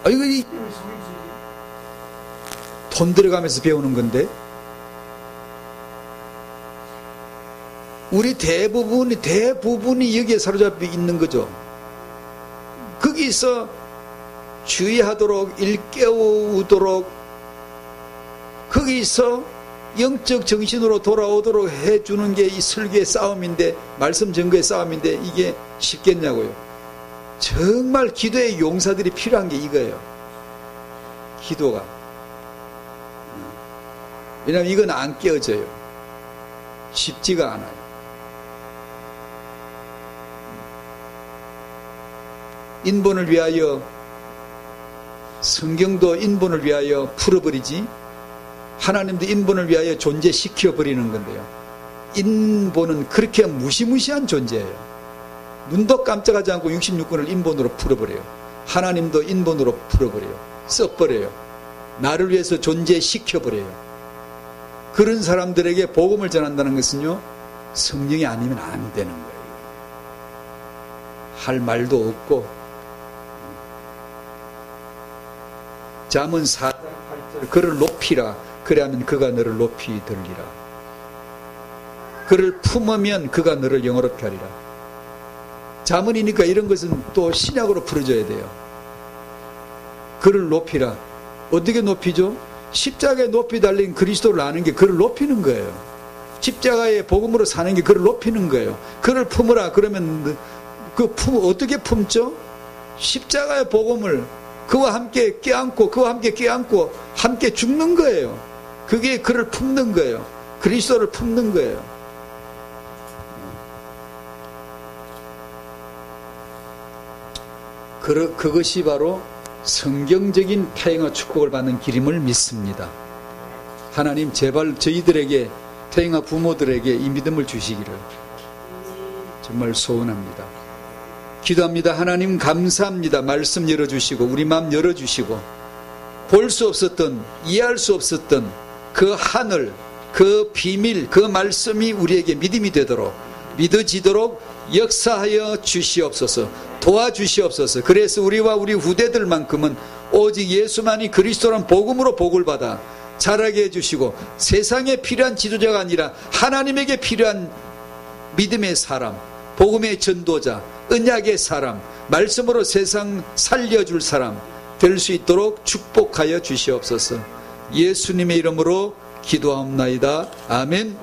이거 돈 들어가면서 배우는 건데, 우리 대부분이 여기에 사로잡혀 있는 거죠. 거기서 주의하도록, 일깨우도록, 거기서 영적 정신으로 돌아오도록 해주는 게 이 설교의 싸움인데, 말씀 증거의 싸움인데, 이게 쉽겠냐고요. 정말 기도의 용사들이 필요한 게 이거예요. 기도가. 왜냐하면 이건 안 깨어져요. 쉽지가 않아요. 인본을 위하여, 성경도 인본을 위하여 풀어버리지, 하나님도 인본을 위하여 존재시켜버리는 건데요. 인본은 그렇게 무시무시한 존재예요. 눈도 깜짝하지 않고 66권을 인본으로 풀어버려요. 하나님도 인본으로 풀어버려요. 써버려요. 나를 위해서 존재시켜버려요. 그런 사람들에게 복음을 전한다는 것은요, 성령이 아니면 안 되는 거예요. 할 말도 없고. 잠언 4장 8절, 그를 높이라. 그래야면 그가 너를 높이 들리라. 그를 품으면 그가 너를 영어롭게 하리라. 잠언이니까 이런 것은 또 신약으로 풀어줘야 돼요. 그를 높이라. 어떻게 높이죠? 십자가에 높이 달린 그리스도를 아는 게 그를 높이는 거예요. 십자가의 복음으로 사는 게 그를 높이는 거예요. 그를 품으라. 그러면 어떻게 품죠? 십자가의 복음을 그와 함께 껴안고 함께 죽는 거예요. 그게 그를 품는 거예요. 그리스도를 품는 거예요. 그것이 바로 성경적인 태영아 축복을 받는 길임을 믿습니다. 하나님 제발 저희들에게, 태영아 부모들에게 이 믿음을 주시기를 정말 소원합니다. 기도합니다. 하나님 감사합니다. 말씀 열어주시고 우리 마음 열어주시고 볼 수 없었던, 이해할 수 없었던 그 하늘, 그 비밀, 그 말씀이 우리에게 믿음이 되도록, 믿어지도록 역사하여 주시옵소서. 도와주시옵소서. 그래서 우리와 우리 후대들만큼은 오직 예수만이 그리스도란 복음으로 복을 받아 자라게 해주시고, 세상에 필요한 지도자가 아니라 하나님에게 필요한 믿음의 사람, 복음의 전도자, 언약의 사람, 말씀으로 세상 살려줄 사람 될 수 있도록 축복하여 주시옵소서. 예수님의 이름으로 기도하옵나이다. 아멘.